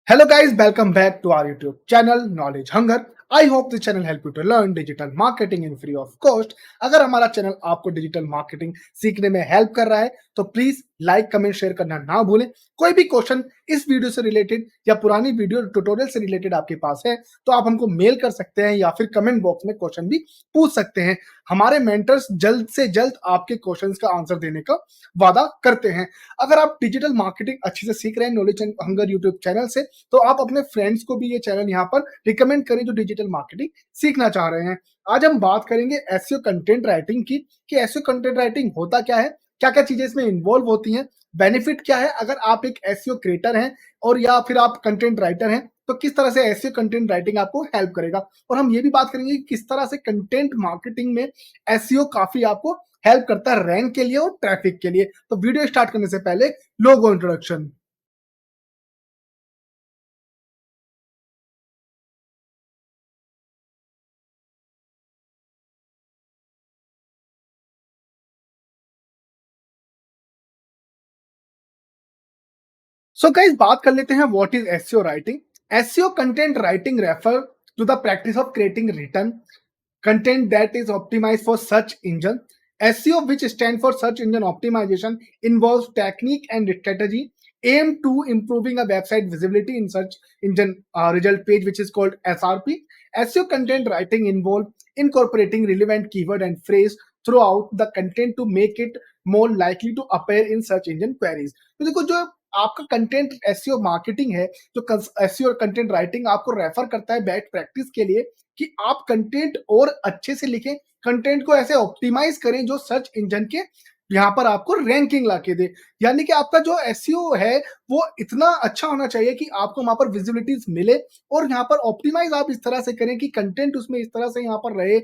Hello guys, welcome back to our YouTube channel Knowledge Hunger. I hope this channel help you to learn digital marketing in free of cost. अगर हमारा channel आपको digital marketing सीखने में help कर रहा है तो please like comment share करना ना भूलें। कोई भी क्वेश्चन इस वीडियो से रिलेटेड या पुरानी वीडियो ट्यूटोरियल से रिलेटेड आपके पास है तो आप हमको मेल कर सकते हैं या फिर कमेंट बॉक्स में क्वेश्चन भी पूछ सकते हैं। हमारे मेंटर्स जल्द से जल्द आपके क्वेश्चंस का आंसर देने का वादा करते हैं। अगर आप डिजिटल मार्केटिंग अच्छे से सीख रहे हैं knowledge and hunger YouTube channel से तो आप अपने फ्रेंड्स को भी ये चैनल यहाँ पर रिकमेंड करें जो डिजिटल मार्केटिंग सीखना चाह रहे हैं। आज हम बात करेंगे एसईओ कंटेंट राइटिंग की कि एसईओ कंटेंट राइटिंग होता क्या है, क्या क्या चीजें इसमें इन्वॉल्व होती हैं, बेनिफिट क्या है अगर आप एक एसईओ क्रिएटर हैं और या फिर आप कंटेंट राइटर हैं तो किस तरह से एसईओ कंटेंट राइटिंग आपको हेल्प करेगा। और हम ये भी बात करेंगे कि किस तरह से कंटेंट मार्केटिंग में एसईओ काफी आपको हेल्प करता है रैंक के लिए और ट्रैफिक के लिए। तो वीडियो स्टार्ट करने से पहले लोगो इंट्रोडक्शन। सो गाइस बात कर लेते हैं what is SEO writing. SEO content writing refer to the practice of creating return content that is optimized for search engine. SEO, which stands for search engine optimization, involves technique and strategy aimed to improving a website visibility in search engine result page, which is called SRP. SEO content writing involves incorporating relevant keyword and phrase throughout the content to make it more likely to appear in search engine queries. तो देखो जो आपका content SEO marketing है, जो SEO content writing आपको refer करता है best practice के लिए कि आप कंटेंट और अच्छे से लिखें, कंटेंट को ऐसे ऑप्टिमाइज करें जो सर्च इंजन के यहाँ पर आपको रैंकिंग ला के दे। यानी कि आपका जो एसईओ है वो इतना अच्छा होना चाहिए कि आपको वहां पर विजिबिलिटीज मिले और यहाँ पर ऑप्टिमाइज आप इस तरह से करें कि कंटेंट उसमें इस तरह से यहाँ पर रहे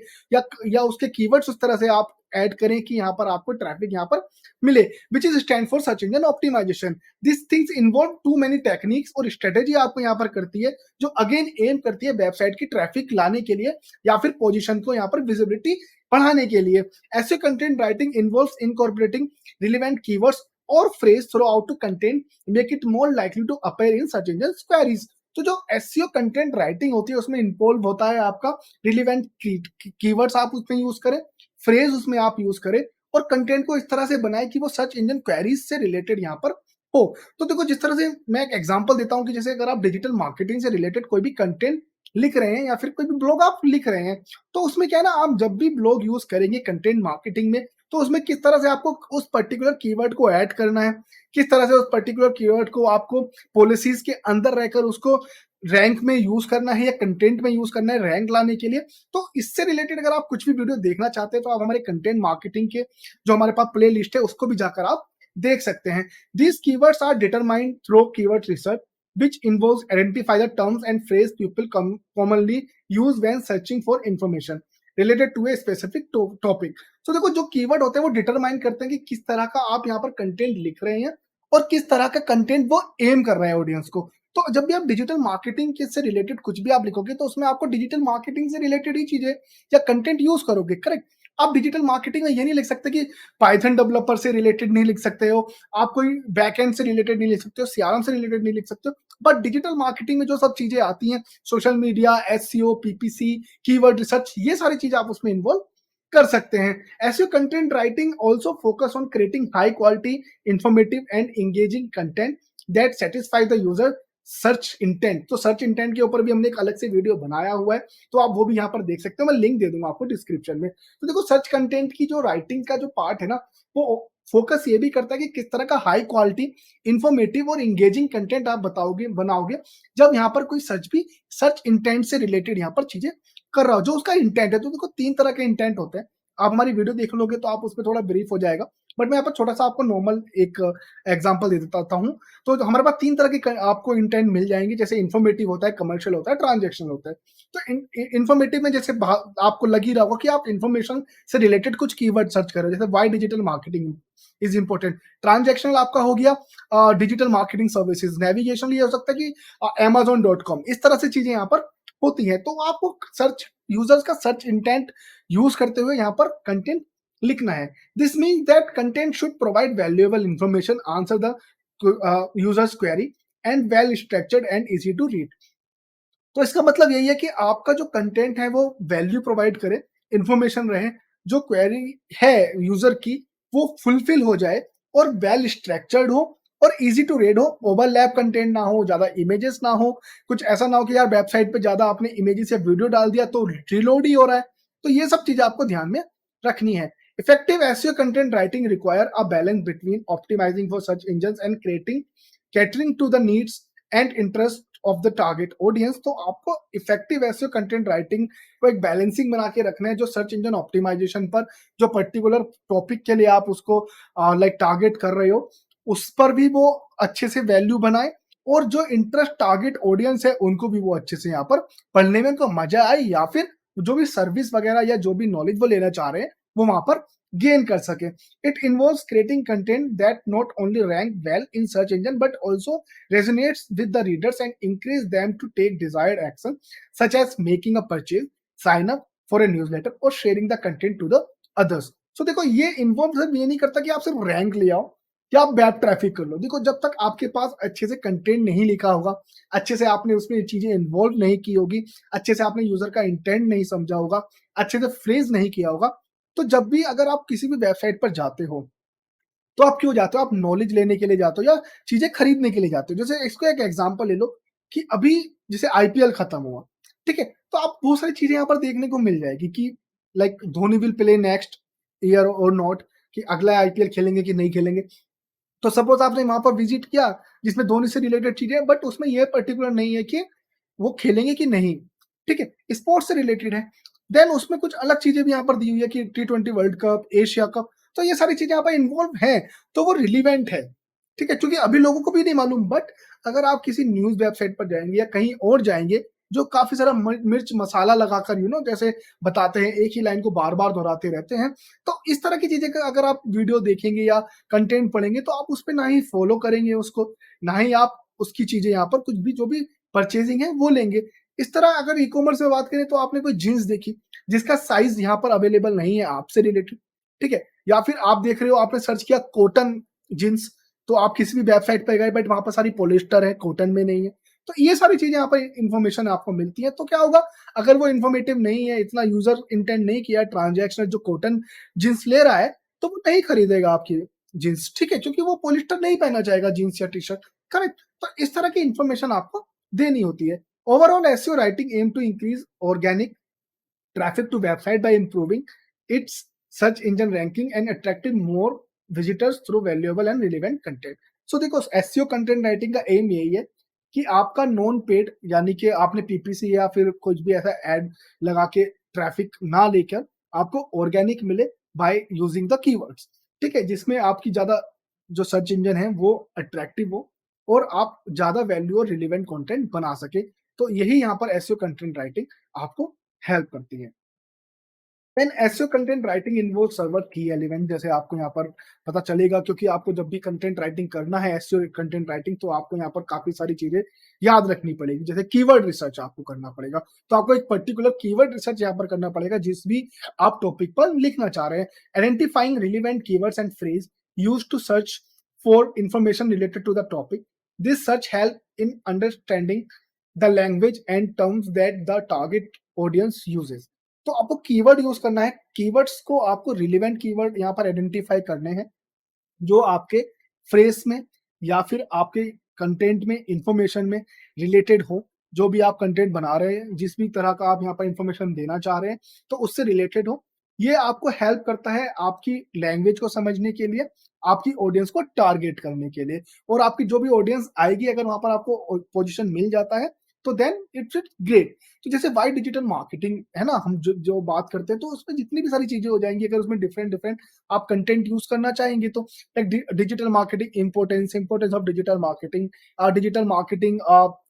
या उसके कीवर्ड्स उस तरह से आप ऐड करें कि यहाँ पर आपको ट्रैफिक यहाँ पर मिले, which is stand for search engine optimization. This things involve too many techniques और स्ट्रेटेजी आपको यहाँ पर करती है जो अगेन एम करती है वेबसाइट की ट्रैफिक लाने के लिए या फिर पोजीशन को यहाँ पर विजिबिलिटी बढ़ाने के लिए। ऐसे content writing involves incorporating relevant keywords और phrase throughout to content make it more likely to appear in search engine queries. तो जो एसईओ कंटेंट राइटिंग होती है उसमें इन्वॉल्व होता है आपका रिलेवेंट कीवर्ड्स आप उसमें यूज करें, फ्रेज उसमें आप यूज करें और कंटेंट को इस तरह से बनाए कि वो सर्च इंजन क्वेरीज से रिलेटेड यहाँ पर हो। तो देखो जिस तरह से मैं एक एग्जांपल देता हूँ कि जैसे अगर आप डिजिटल मार्केटिंग से रिलेटेड कोई भी कंटेंट लिख रहे हैं या फिर कोई भी ब्लॉग आप लिख रहे हैं तो उसमें क्या है ना, आप जब भी ब्लॉग यूज करेंगे कंटेंट मार्केटिंग में तो उसमें किस तरह से आपको उस पर्टिकुलर कीवर्ड को ऐड करना है, किस तरह से उस पर्टिकुलर कीवर्ड को आपको पॉलिसीज के अंदर रहकर उसको रैंक में यूज करना है या कंटेंट में यूज करना है रैंक लाने के लिए। तो इससे रिलेटेड अगर आप कुछ भी वीडियो देखना चाहते हैं तो आप हमारे कंटेंट मार्केटिंग के जो हमारे पास प्ले लिस्ट है उसको भी जाकर आप देख सकते हैं। These keywords are determined through keyword research, which involves identify the terms and phrase people commonly use when searching for information related to a specific topic. So देखो जो कीवर्ड होते हैं वो डिटरमाइन करते हैं कि किस तरह का आप यहाँ पर कंटेंट लिख रहे हैं और किस तरह का कंटेंट वो एम कर रहे हैं ऑडियंस को। तो जब भी आप डिजिटल मार्केटिंग के से रिलेटेड कुछ भी आप लिखोगे तो उसमें आपको डिजिटल मार्केटिंग से रिलेटेड ही चीजें या कंटेंट यूज करोगे, करेक्ट। आप डिजिटल मार्केटिंग में ये नहीं लिख सकते कि पाइथन डेवलपर से रिलेटेड नहीं लिख सकते हो, आप कोई बैकएंड से रिलेटेड नहीं लिख सकते हो, सीआरएम से रिलेटेड नहीं लिख सकते हो। बट डिजिटल मार्केटिंग में जो सब चीजें आती हैं, social media, SEO, PPC, keyword research, ये सारी चीजें आप उसमें इन्वॉल्व कर सकते हैं। SEO content writing also focus on creating high quality informative and engaging content that satisfy the user search intent. तो सर्च इंटेंट के ऊपर भी हमने एक अलग से वीडियो बनाया हुआ है तो आप वो भी यहाँ पर देख सकते हो, मैं लिंक दे दूंगा आपको डिस्क्रिप्शन में। तो देखो सर्च कंटेंट की जो राइटिंग का जो पार्ट है ना वो फोकस ये भी करता है कि किस तरह का हाई क्वालिटी इंफॉर्मेटिव और इंगेजिंग कंटेंट आप बताओगे बनाओगे जब यहाँ पर कोई सर्च इंटेंट से रिलेटेड यहाँ पर चीजें कर रहा हो, जो उसका इंटेंट है। तो देखो 3 तरह के इंटेंट होते हैं, आप हमारी वीडियो देख लोगे तो आप उसमें थोड़ा ब्रीफ हो जाएगा, बट मैं यहाँ पर छोटा सा आपको नॉर्मल एक एग्जांपल दे देता हूँ। तो हमारे पास 3 तरह के आपको इंटेंट मिल जाएंगे, जैसे इन्फॉर्मेटिव होता है, कमर्शियल होता है, ट्रांजेक्शनल होता है। तो इन्फॉर्मेटिव में जैसे आपको लग ही रहा होगा कि आप इन्फॉर्मेशन से रिलेटेड कुछ कीवर्ड सर्च करो, जैसे why digital marketing is important. Transactional आपका हो गया डिजिटल मार्केटिंग सर्विसेज, नेविगेशन ये हो सकता है कि amazon.com, इस तरह से चीजें यहाँ पर होती हैं। तो आपको सर्च यूजर्स का सर्च इंटेंट यूज करते हुए यहाँ पर कंटेंट लिखना है। This means that content should provide valuable information, answer the user's query, and well structured and easy to read. तो इसका मतलब यही है कि आपका जो कंटेंट है वो वैल्यू प्रोवाइड करे, इंफॉर्मेशन रहे, जो क्वेरी है यूजर की वो फुलफिल हो जाए और वेल स्ट्रक्चर्ड हो और इजी टू रीड हो, ओवरलैप कंटेंट ना हो, ज्यादा इमेजेस ना हो, कुछ ऐसा ना हो कि यार वेबसाइट पे ज्यादा आपने इमेजेस या वीडियो डाल दिया तो रिलोड ही हो रहा है। तो ये सब चीजें आपको ध्यान में रखनी है। Effective SEO content writing require a balance between optimizing for search engine and creating catering to the needs and interest of the target audience. तो आपको इफेक्टिव एसईओ कंटेंट राइटिंग को एक बैलेंसिंग बना के रखना है, जो सर्च इंजन ऑप्टिमाइजेशन पर जो पर्टिकुलर टॉपिक के लिए आप उसको लाइक टारगेट कर रहे हो उस पर भी वो अच्छे से वैल्यू बनाए, और जो इंटरेस्ट टारगेट ऑडियंस है उनको भी वो अच्छे से यहाँ पर पढ़ने में उनको मजा आए, या फिर जो भी सर्विस वगैरह या जो भी नॉलेज वो लेना चाह रहे हैं वो वहां पर गेन कर सके। It involves creating content that not only rank well in search engine but also resonates with the readers and encourage them to take desired action, such as making a purchase, sign up for a newsletter, or sharing the content to the others. So देखो ये involve सिर्फ ये नहीं करता कि आप सिर्फ rank ले आओ या आप वेब ट्रैफिक कर लो। देखो जब तक आपके पास अच्छे से कंटेंट नहीं लिखा होगा, अच्छे से आपने उसमें ये चीजें इन्वॉल्व नहीं की होगी, अच्छे से आपने यूजर का इंटेंट नहीं समझा होगा, अच्छे से फ्रेज नहीं किया होगा, तो जब भी अगर आप किसी भी वेबसाइट पर जाते हो तो आप क्यों जाते हो? आप नॉलेज लेने के लिए जाते हो या चीजें खरीदने के लिए जाते हो? जैसे इसको एक एग्जांपल ले लो कि अभी जैसे आईपीएल खत्म हुआ, ठीक है? तो आप बहुत सारी चीजें यहाँ पर देखने को मिल जाएगी कि like Dhoni will play next year और नॉट, कि अगला आईपीएल खेलेंगे कि नहीं खेलेंगे। तो सपोज आपने वहां पर विजिट किया जिसमें धोनी से रिलेटेड चीजें, बट उसमें ये पर्टिकुलर नहीं है कि वो खेलेंगे कि नहीं, ठीक है? स्पोर्ट्स से रिलेटेड है। देन उसमें कुछ अलग चीजें भी यहाँ पर दी हुई है कि T20 world cup, Asia cup, तो ये सारी चीजें यहाँ पर इन्वॉल्व है, तो वो रिलीवेंट है, ठीक है? क्योंकि अभी लोगों को भी नहीं मालूम, बट अगर आप किसी न्यूज वेबसाइट पर जाएंगे या कहीं और जाएंगे जो काफी सारा मिर्च मसाला लगाकर जैसे बताते हैं, एक ही लाइन को बार बार दोहराते रहते हैं, तो इस तरह की चीजें का अगर आप वीडियो देखेंगे या कंटेंट पढ़ेंगे तो आप उस पर ना ही फॉलो करेंगे उसको, ना ही आप उसकी चीजें यहाँ पर कुछ भी जो भी परचेजिंग है वो लेंगे। इस तरह अगर ई कॉमर्स में बात करें तो आपने कोई जीन्स देखी जिसका साइज यहाँ पर अवेलेबल नहीं है आपसे रिलेटेड, ठीक है? या फिर आप देख रहे हो, आपने सर्च किया कॉटन जीन्स, तो आप किसी भी वेबसाइट पर गए बट वहां पर सारी पोलिस्टर है, कॉटन में नहीं है। तो ये सारी चीजें यहाँ पर इंफॉर्मेशन आपको मिलती है, तो क्या होगा अगर वो इन्फॉर्मेटिव नहीं है, इतना यूजर इंटेंट नहीं किया ट्रांजेक्शन जो कॉटन जींस ले रहा है, तो वो नहीं खरीदेगा आपकी जींस, ठीक है? क्योंकि वो पोलिस्टर नहीं पहनना चाहेगा जींस या टी शर्ट, करेक्ट? तो इस तरह की इंफॉर्मेशन आपको देनी होती है। Overall SEO writing aim to increase organic traffic to website by improving its search engine ranking and attracting more visitors through valuable and relevant content. So देखो एसईओ कंटेंट राइटिंग का एम यही है कि आपका नॉन पेड यानी कि आपने PPC या फिर कुछ भी ऐसा एड लगा के ट्रैफिक ना लेकर आपको ऑर्गेनिक मिले बाय यूजिंग द कीवर्ड्स, ठीक है? जिसमें आपकी ज्यादा जो सर्च इंजन है वो अट्रैक्टिव हो और आप ज्यादा वैल्यू और रिलेवेंट कंटेंट बना सके। तो यही यहाँ पर एसईओ कंटेंट राइटिंग आपको हेल्प करती है। Then SEO content writing involve several key element, जैसे आपको यहाँ पर पता चलेगा, क्योंकि आपको जब भी कंटेंट राइटिंग करना है एसईओ कंटेंट राइटिंग, तो आपको यहाँ पर काफी सारी चीजें याद रखनी पड़ेगी। जैसे कीवर्ड रिसर्च आपको करना पड़ेगा, तो आपको एक पर्टिकुलर कीवर्ड रिसर्च यहाँ पर करना पड़ेगा जिस भी आप टॉपिक पर लिखना चाह रहे हैं। Identifying relevant keywords and phrase used to search for information related to the topic. This search help in understanding the language and terms that the target audience uses. तो आपको कीवर्ड यूज करना है, keywords को आपको relevant keyword यहाँ पर identify करने हैं जो आपके फ्रेज में या फिर आपके कंटेंट में इंफॉर्मेशन में रिलेटेड हो। जो भी आप कंटेंट बना रहे हैं, जिस भी तरह का आप यहाँ पर इंफॉर्मेशन देना चाह रहे हैं, तो उससे रिलेटेड हो। ये आपको हेल्प करता है आपकी लैंग्वेज को समझने के लिए, आपकी ऑडियंस को टारगेट करने के लिए, और आपकी जो भी ऑडियंस आएगी अगर वहां पर आपको पोजीशन मिल जाता है तो देन इट्स इट ग्रेट। तो जैसे वाई डिजिटल मार्केटिंग है ना, हम जो बात करते हैं तो उसमें जितनी भी सारी चीजें हो जाएंगी, अगर उसमें डिफरेंट डिफरेंट आप कंटेंट यूज करना चाहेंगे तो digital marketing importance of digital marketing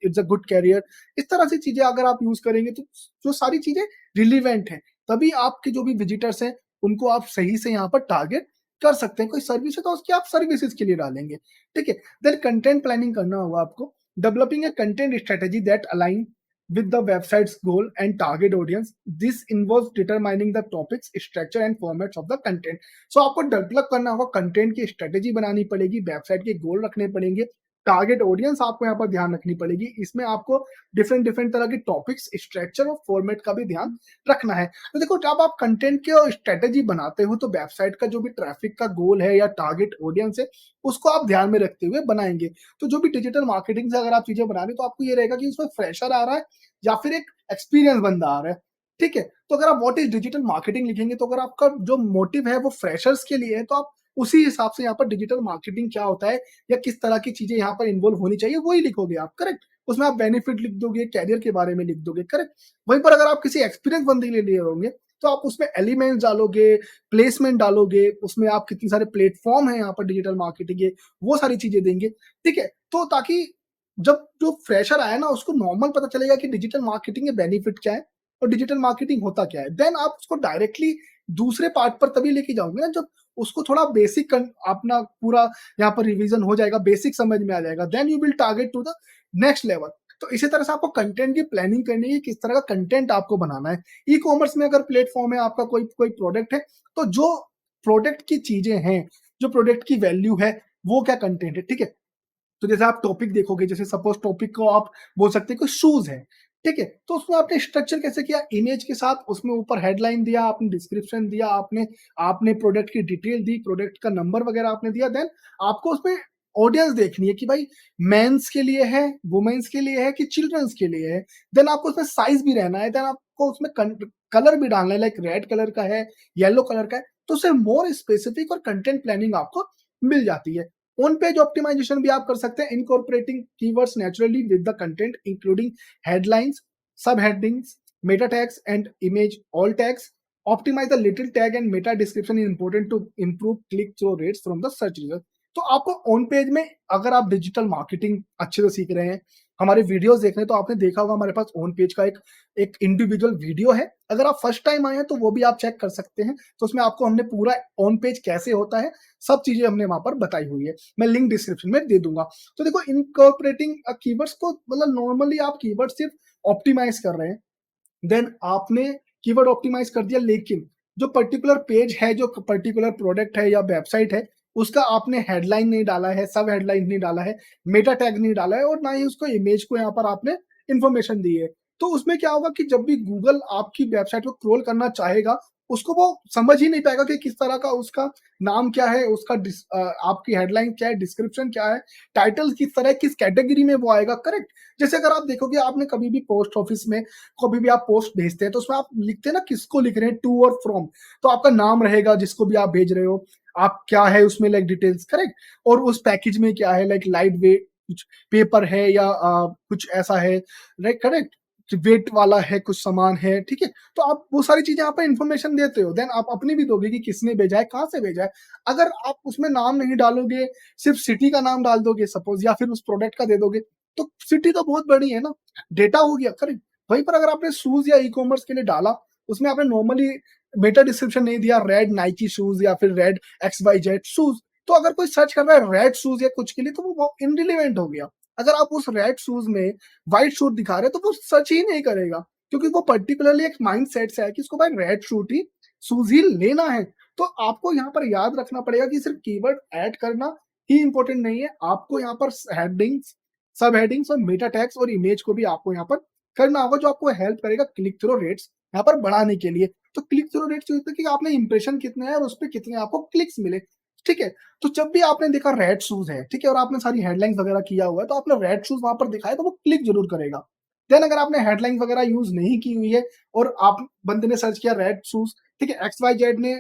it's a good career, इस तरह से चीजें अगर आप यूज करेंगे तो जो सारी चीजें रिलीवेंट है, तभी आपके जो भी विजिटर्स हैं उनको आप सही से यहाँ पर टारगेट कर सकते हैं। कोई सर्विस है तो उसकी आप सर्विसेज के लिए डालेंगे, ठीक है? देन कंटेंट प्लानिंग करना होगा आपको। Developing a content strategy that align with the website's goal and target audience. This involves determining the topics, structure and formats of the content. So आपको डेवलप करना होगा, कंटेंट की स्ट्रेटेजी बनानी पड़ेगी, website के गोल रखने पड़ेंगे, टारगेट ऑडियंस आपको यहाँ पर ध्यान रखनी पड़ेगी। इसमें आपको डिफरेंट डिफरेंट तरह के टॉपिक्स, स्ट्रक्चर और फॉर्मेट का भी ध्यान रखना है। तो देखो, जब आप कंटेंट की स्ट्रेटेजी बनाते हो तो वेबसाइट का जो भी ट्रैफिक का गोल है या टारगेट ऑडियंस है, उसको आप ध्यान में रखते हुए बनाएंगे। तो जो भी डिजिटल मार्केटिंग से अगर आप चीजें बना रहे हो तो आपको ये रहेगा कि इसमें फ्रेशर आ रहा है या फिर एक एक्सपीरियंस बंदा आ रहा है। ठीक है, तो अगर आप व्हाट इज डिजिटल मार्केटिंग लिखेंगे, तो अगर आपका जो मोटिव है वो फ्रेशर्स के लिए है, तो आप उसी हिसाब से यहाँ पर डिजिटल मार्केटिंग क्या होता है या किस तरह की चीजें यहाँ पर इन्वॉल्व होनी चाहिए वही लिखोगे आप, करेक्ट। उसमें आप बेनिफिट लिख दोगे, कैरियर के बारे में लिख दोगे, करेक्ट। वहीं पर अगर आप किसी एक्सपीरियंस बंदे के लिए होंगे तो आप उसमें एलिमेंट्स डालोगे, प्लेसमेंट डालोगे, उसमें आप कितने सारे प्लेटफॉर्म है यहाँ पर डिजिटल मार्केटिंग के, वो सारी चीजें देंगे। ठीक है, तो ताकि जब जो फ्रेशर आया ना उसको नॉर्मल पता चलेगा कि डिजिटल मार्केटिंग के बेनिफिट क्या है और डिजिटल मार्केटिंग होता क्या है। देन आप उसको डायरेक्टली दूसरे पार्ट पर तभी लेके जाओगे ना जब उसको थोड़ा बेसिक अपना पूरा यहाँ पर रिवीजन हो जाएगा, बेसिक समझ में आ जाएगा। Then you will target to the next level. तो इसी तरह से आपको कंटेंट की प्लानिंग करनी है, किस तरह का कंटेंट आपको बनाना है। ई कॉमर्स में अगर प्लेटफॉर्म है आपका, कोई कोई प्रोडक्ट है, तो जो प्रोडक्ट की चीजें हैं, जो प्रोडक्ट की वैल्यू है, वो क्या कंटेंट है। ठीक है, तो जैसे आप टॉपिक देखोगे, जैसे सपोज टॉपिक को आप बोल सकते हैं कि शूज है, ठीक है, तो उसमें आपने स्ट्रक्चर कैसे किया, इमेज के साथ उसमें ऊपर हेडलाइन दिया, आपने डिस्क्रिप्शन दिया, आपने आपने प्रोडक्ट की डिटेल दी, प्रोडक्ट का नंबर वगैरह आपने दिया। देन आपको उसमें ऑडियंस देखनी है कि भाई मेंस के लिए है, वुमेन्स के लिए है कि चिल्ड्रंस के लिए है। देन आपको उसमें साइज भी रहना है, देन आपको उसमें कलर भी डालना है, लाइक रेड कलर का है, येलो कलर का है, तो उससे मोर स्पेसिफिक और कंटेंट प्लानिंग आपको मिल जाती है। ऑन पेज ऑप्टिमाइजेशन भी आप कर सकते हैं, incorporating keywords naturally with the content including headlines, subheadings, meta tags and image all tags. Optimise the title tag and meta description is important to improve click through rates from the search result. तो आपको on page में, अगर आप digital marketing अच्छे से सीख रहे हैं, हमारे वीडियोस देख रहे हैं, तो आपने देखा होगा हमारे पास ऑन पेज का एक एक इंडिविजुअल वीडियो है। अगर आप फर्स्ट टाइम आए हैं तो वो भी आप चेक कर सकते हैं। तो उसमें आपको हमने पूरा ऑन पेज कैसे होता है, सब चीजें हमने वहां पर बताई हुई है, मैं लिंक डिस्क्रिप्शन में दे दूंगा। तो देखो, इनकॉर्पोरेटिंग कीवर्ड्स को, मतलब नॉर्मली आप कीवर्ड सिर्फ ऑप्टिमाइज कर रहे हैं, देन आपने कीवर्ड ऑप्टिमाइज कर दिया, लेकिन जो पर्टिकुलर पेज है, जो पर्टिकुलर प्रोडक्ट है या वेबसाइट है, उसका आपने हेडलाइन नहीं डाला है, सब हेडलाइन नहीं डाला है, मेटा टैग नहीं डाला है, और ना ही उसको इमेज को यहाँ पर आपने इंफॉर्मेशन दी है। तो उसमें क्या होगा कि जब भी गूगल आपकी वेबसाइट को क्रोल करना चाहेगा, उसको वो समझ ही नहीं पाएगा कि किस तरह का उसका नाम क्या है, उसका आपकी हेडलाइन क्या है, डिस्क्रिप्शन क्या है, टाइटल किस तरह, किस कैटेगरी में वो आएगा, करेक्ट। जैसे अगर आप देखोगे, आपने कभी भी पोस्ट ऑफिस में कभी भी आप पोस्ट भेजते हैं तो उसमें आप लिखते हैं ना किसको लिख रहे हैं, टू और फ्रॉम, तो आपका नाम रहेगा जिसको भी आप भेज रहे हो, आप क्या है उसमें लाइक डिटेल्स, करेक्ट। और उस पैकेज में क्या है, लाइक लाइट वेट कुछ पेपर है या कुछ ऐसा है, लाइक करेक्ट, वेट वाला है, कुछ सामान है, ठीक है। तो आप वो सारी चीजें यहाँ पर इंफॉर्मेशन देते हो, देन आप अपनी भी दोगे कि किसने भेजा है, कहाँ से भेजा है। अगर आप उसमें नाम नहीं डालोगे, सिर्फ सिटी का नाम डाल दोगे सपोज, या फिर उस प्रोडक्ट का दे दोगे, तो सिटी तो बहुत बड़ी है ना, डेटा हो गया, करेक्ट। वहीं पर अगर आपने शूज या ई कॉमर्स के लिए डाला, उसमें आपने नॉर्मली मेटा डिस्क्रिप्शन नहीं दिया, रेड नाइकी शूज या फिर red X Y Z shoes, तो अगर कोई सर्च कर रहा है रेड शूज या कुछ के लिए, तो वो इनरिलेवेंट हो गया। अगर आप उस रेड शूज में व्हाइट शूज दिखा रहे हैं तो वो सर्च ही नहीं करेगा, क्योंकि वो पर्टिकुलरली एक माइंड सेट से है कि इसको भाई रेड शूट ही शूज ही लेना है। तो आपको यहाँ पर याद रखना पड़ेगा कि सिर्फ कीवर्ड ऐड करना ही इंपॉर्टेंट नहीं है, आपको यहाँ पर हेडिंग्स, सब हेडिंग्स और मेटा टैग्स और इमेज को भी आपको यहाँ पर करना होगा, जो आपको हेल्प करेगा क्लिक थ्रू रेट्स यहाँ पर बढ़ाने के लिए। तो क्लिक थ्रू रेट्स कि आपने इंप्रेशन कितने हैं और उस पर कितने आपको क्लिक्स मिले, ठीक है। तो जब भी आपने देखा रेड शूज है, ठीक है, और आपने सारी हेडलाइंस वगैरह किया हुआ है, तो आपने रेड शूज वहां पर दिखाया तो वो क्लिक जरूर करेगा। देन अगर आपने हेडलाइंस वगैरह यूज नहीं की हुई है और आप बंदे ने सर्च किया रेड शूज, ठीक है, एक्स वाई जेड ने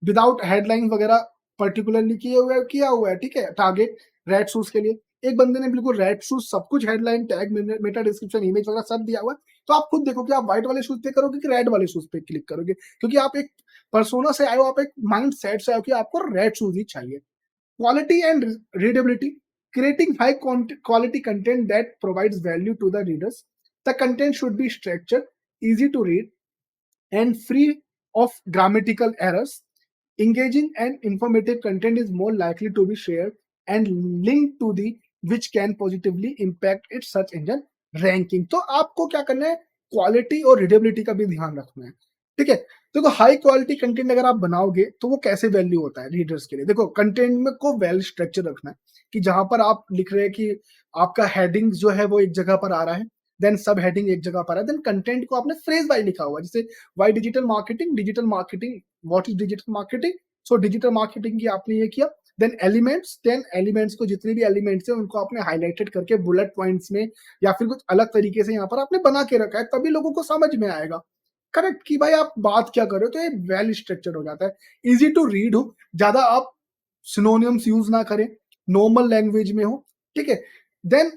विदाउट हेडलाइन वगैरह पर्टिकुलरली किया हुआ है, ठीक है, टारगेट रेड शूज के लिए। एक बंदे ने बिल्कुल रेड शूज सब कुछ headline tag Meta description image वगैरह सब दिया हुआ है, तो आप खुद देखो कि आप व्हाइट वाले शूज पे करोगे कि रेड वाले शूज पे क्लिक करोगे, क्योंकि आप एक पर्सोना से आए हो, आप एक माइंड सेट से आए हो कि आपको रेड शूज ही चाहिए। Quality and readability. Creating high quality content that provides value to the readers. The content should be structured, easy to read, and free of grammatical errors. Engaging and informative content is more likely to be shared and linked to the which can positively impact its search engine ranking. तो आपको क्या करना है, quality और readability का भी ध्यान रखना है, ठीक है। देखो, हाई क्वालिटी कंटेंट अगर आप बनाओगे तो वो कैसे वैल्यू होता है रीडर्स के लिए, देखो कंटेंट में को वेल स्ट्रक्चर रखना है, कि जहाँ पर आप लिख रहे हैं कि आपका हेडिंग जो है वो एक जगह पर आ रहा है, देन सब हेडिंग एक जगह पर है, देन कंटेंट को आपने फ्रेज वाइज लिखा हुआ है, जैसे why digital marketing, what is digital marketing, so digital marketing की आपने ये किया। देन एलिमेंट्स को जितने भी एलिमेंट्स है उनको आपने हाईलाइटेड करके बुलेट पॉइंट्स में या फिर कुछ अलग तरीके से यहाँ पर आपने बना के रखा है, तभी लोगों को समझ में आएगा करेक्ट कि भाई आप बात क्या कर रहे हो, तो ये वेल स्ट्रक्चर्ड हो जाता है, इजी टू रीड हो, ज्यादा आप सिनोनियम्स यूज ना करें, नॉर्मल लैंग्वेज में हो, ठीक है। देन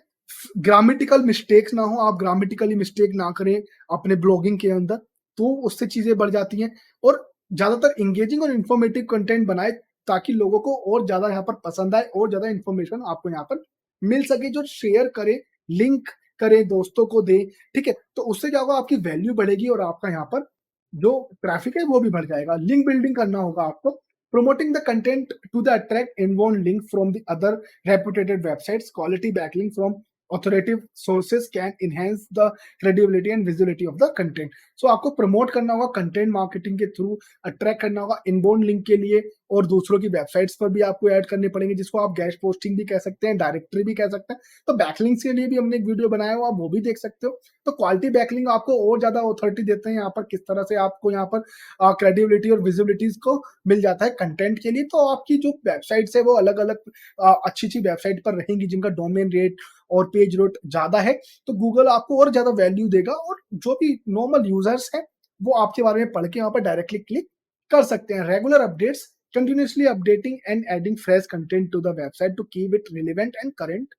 ग्रामेटिकल मिस्टेक्स ना हो, आप ग्रामेटिकली मिस्टेक ना करें अपने ब्लॉगिंग के अंदर, तो उससे चीजें बढ़ जाती हैं। और ज्यादातर इंगेजिंग और इन्फॉर्मेटिव कंटेंट बनाए ताकि लोगों को और ज्यादा यहाँ पर पसंद आए और ज्यादा इन्फॉर्मेशन आपको यहाँ पर मिल सके, जो शेयर करे, लिंक करे, दोस्तों को दे, ठीक है। तो उससे क्या होगा, आपकी वैल्यू बढ़ेगी और आपका यहाँ पर जो ट्रैफिक है वो भी बढ़ जाएगा। लिंक बिल्डिंग करना होगा आपको, promoting the content to the attract inbound link from the other reputed websites, quality backlink from authoritative sources can enhance the credibility and visibility of the content. So आपको promote करना होगा content marketing के through, attract करना होगा inbound link के लिए, और दूसरों की वेबसाइट्स पर भी आपको ऐड करने पड़ेंगे, जिसको आप गेस्ट पोस्टिंग भी कह सकते हैं, डायरेक्टरी भी कह सकते हैं। तो बैकलिंक्स के लिए भी हमने एक वीडियो बनाया हुआ, आप वो भी देख सकते हो। तो क्वालिटी बैकलिंक आपको और ज्यादा अथॉरिटी देते हैं यहाँ पर, किस तरह से आपको यहाँ पर क्रेडिबिलिटी और विजिबिलिटीज को मिल जाता है कंटेंट के लिए। तो आपकी जो वेबसाइट्स है वो अलग अलग अच्छी अच्छी वेबसाइट पर रहेंगी जिनका डोमेन रेट और पेज रेट ज्यादा है, तो गूगल आपको और ज्यादा वैल्यू देगा, और जो भी नॉर्मल यूजर्स हैं वो आपके बारे में पढ़ के यहाँ पर डायरेक्टली क्लिक कर सकते हैं। Regular updates, continuously updating and adding fresh content to the website to keep it relevant and current.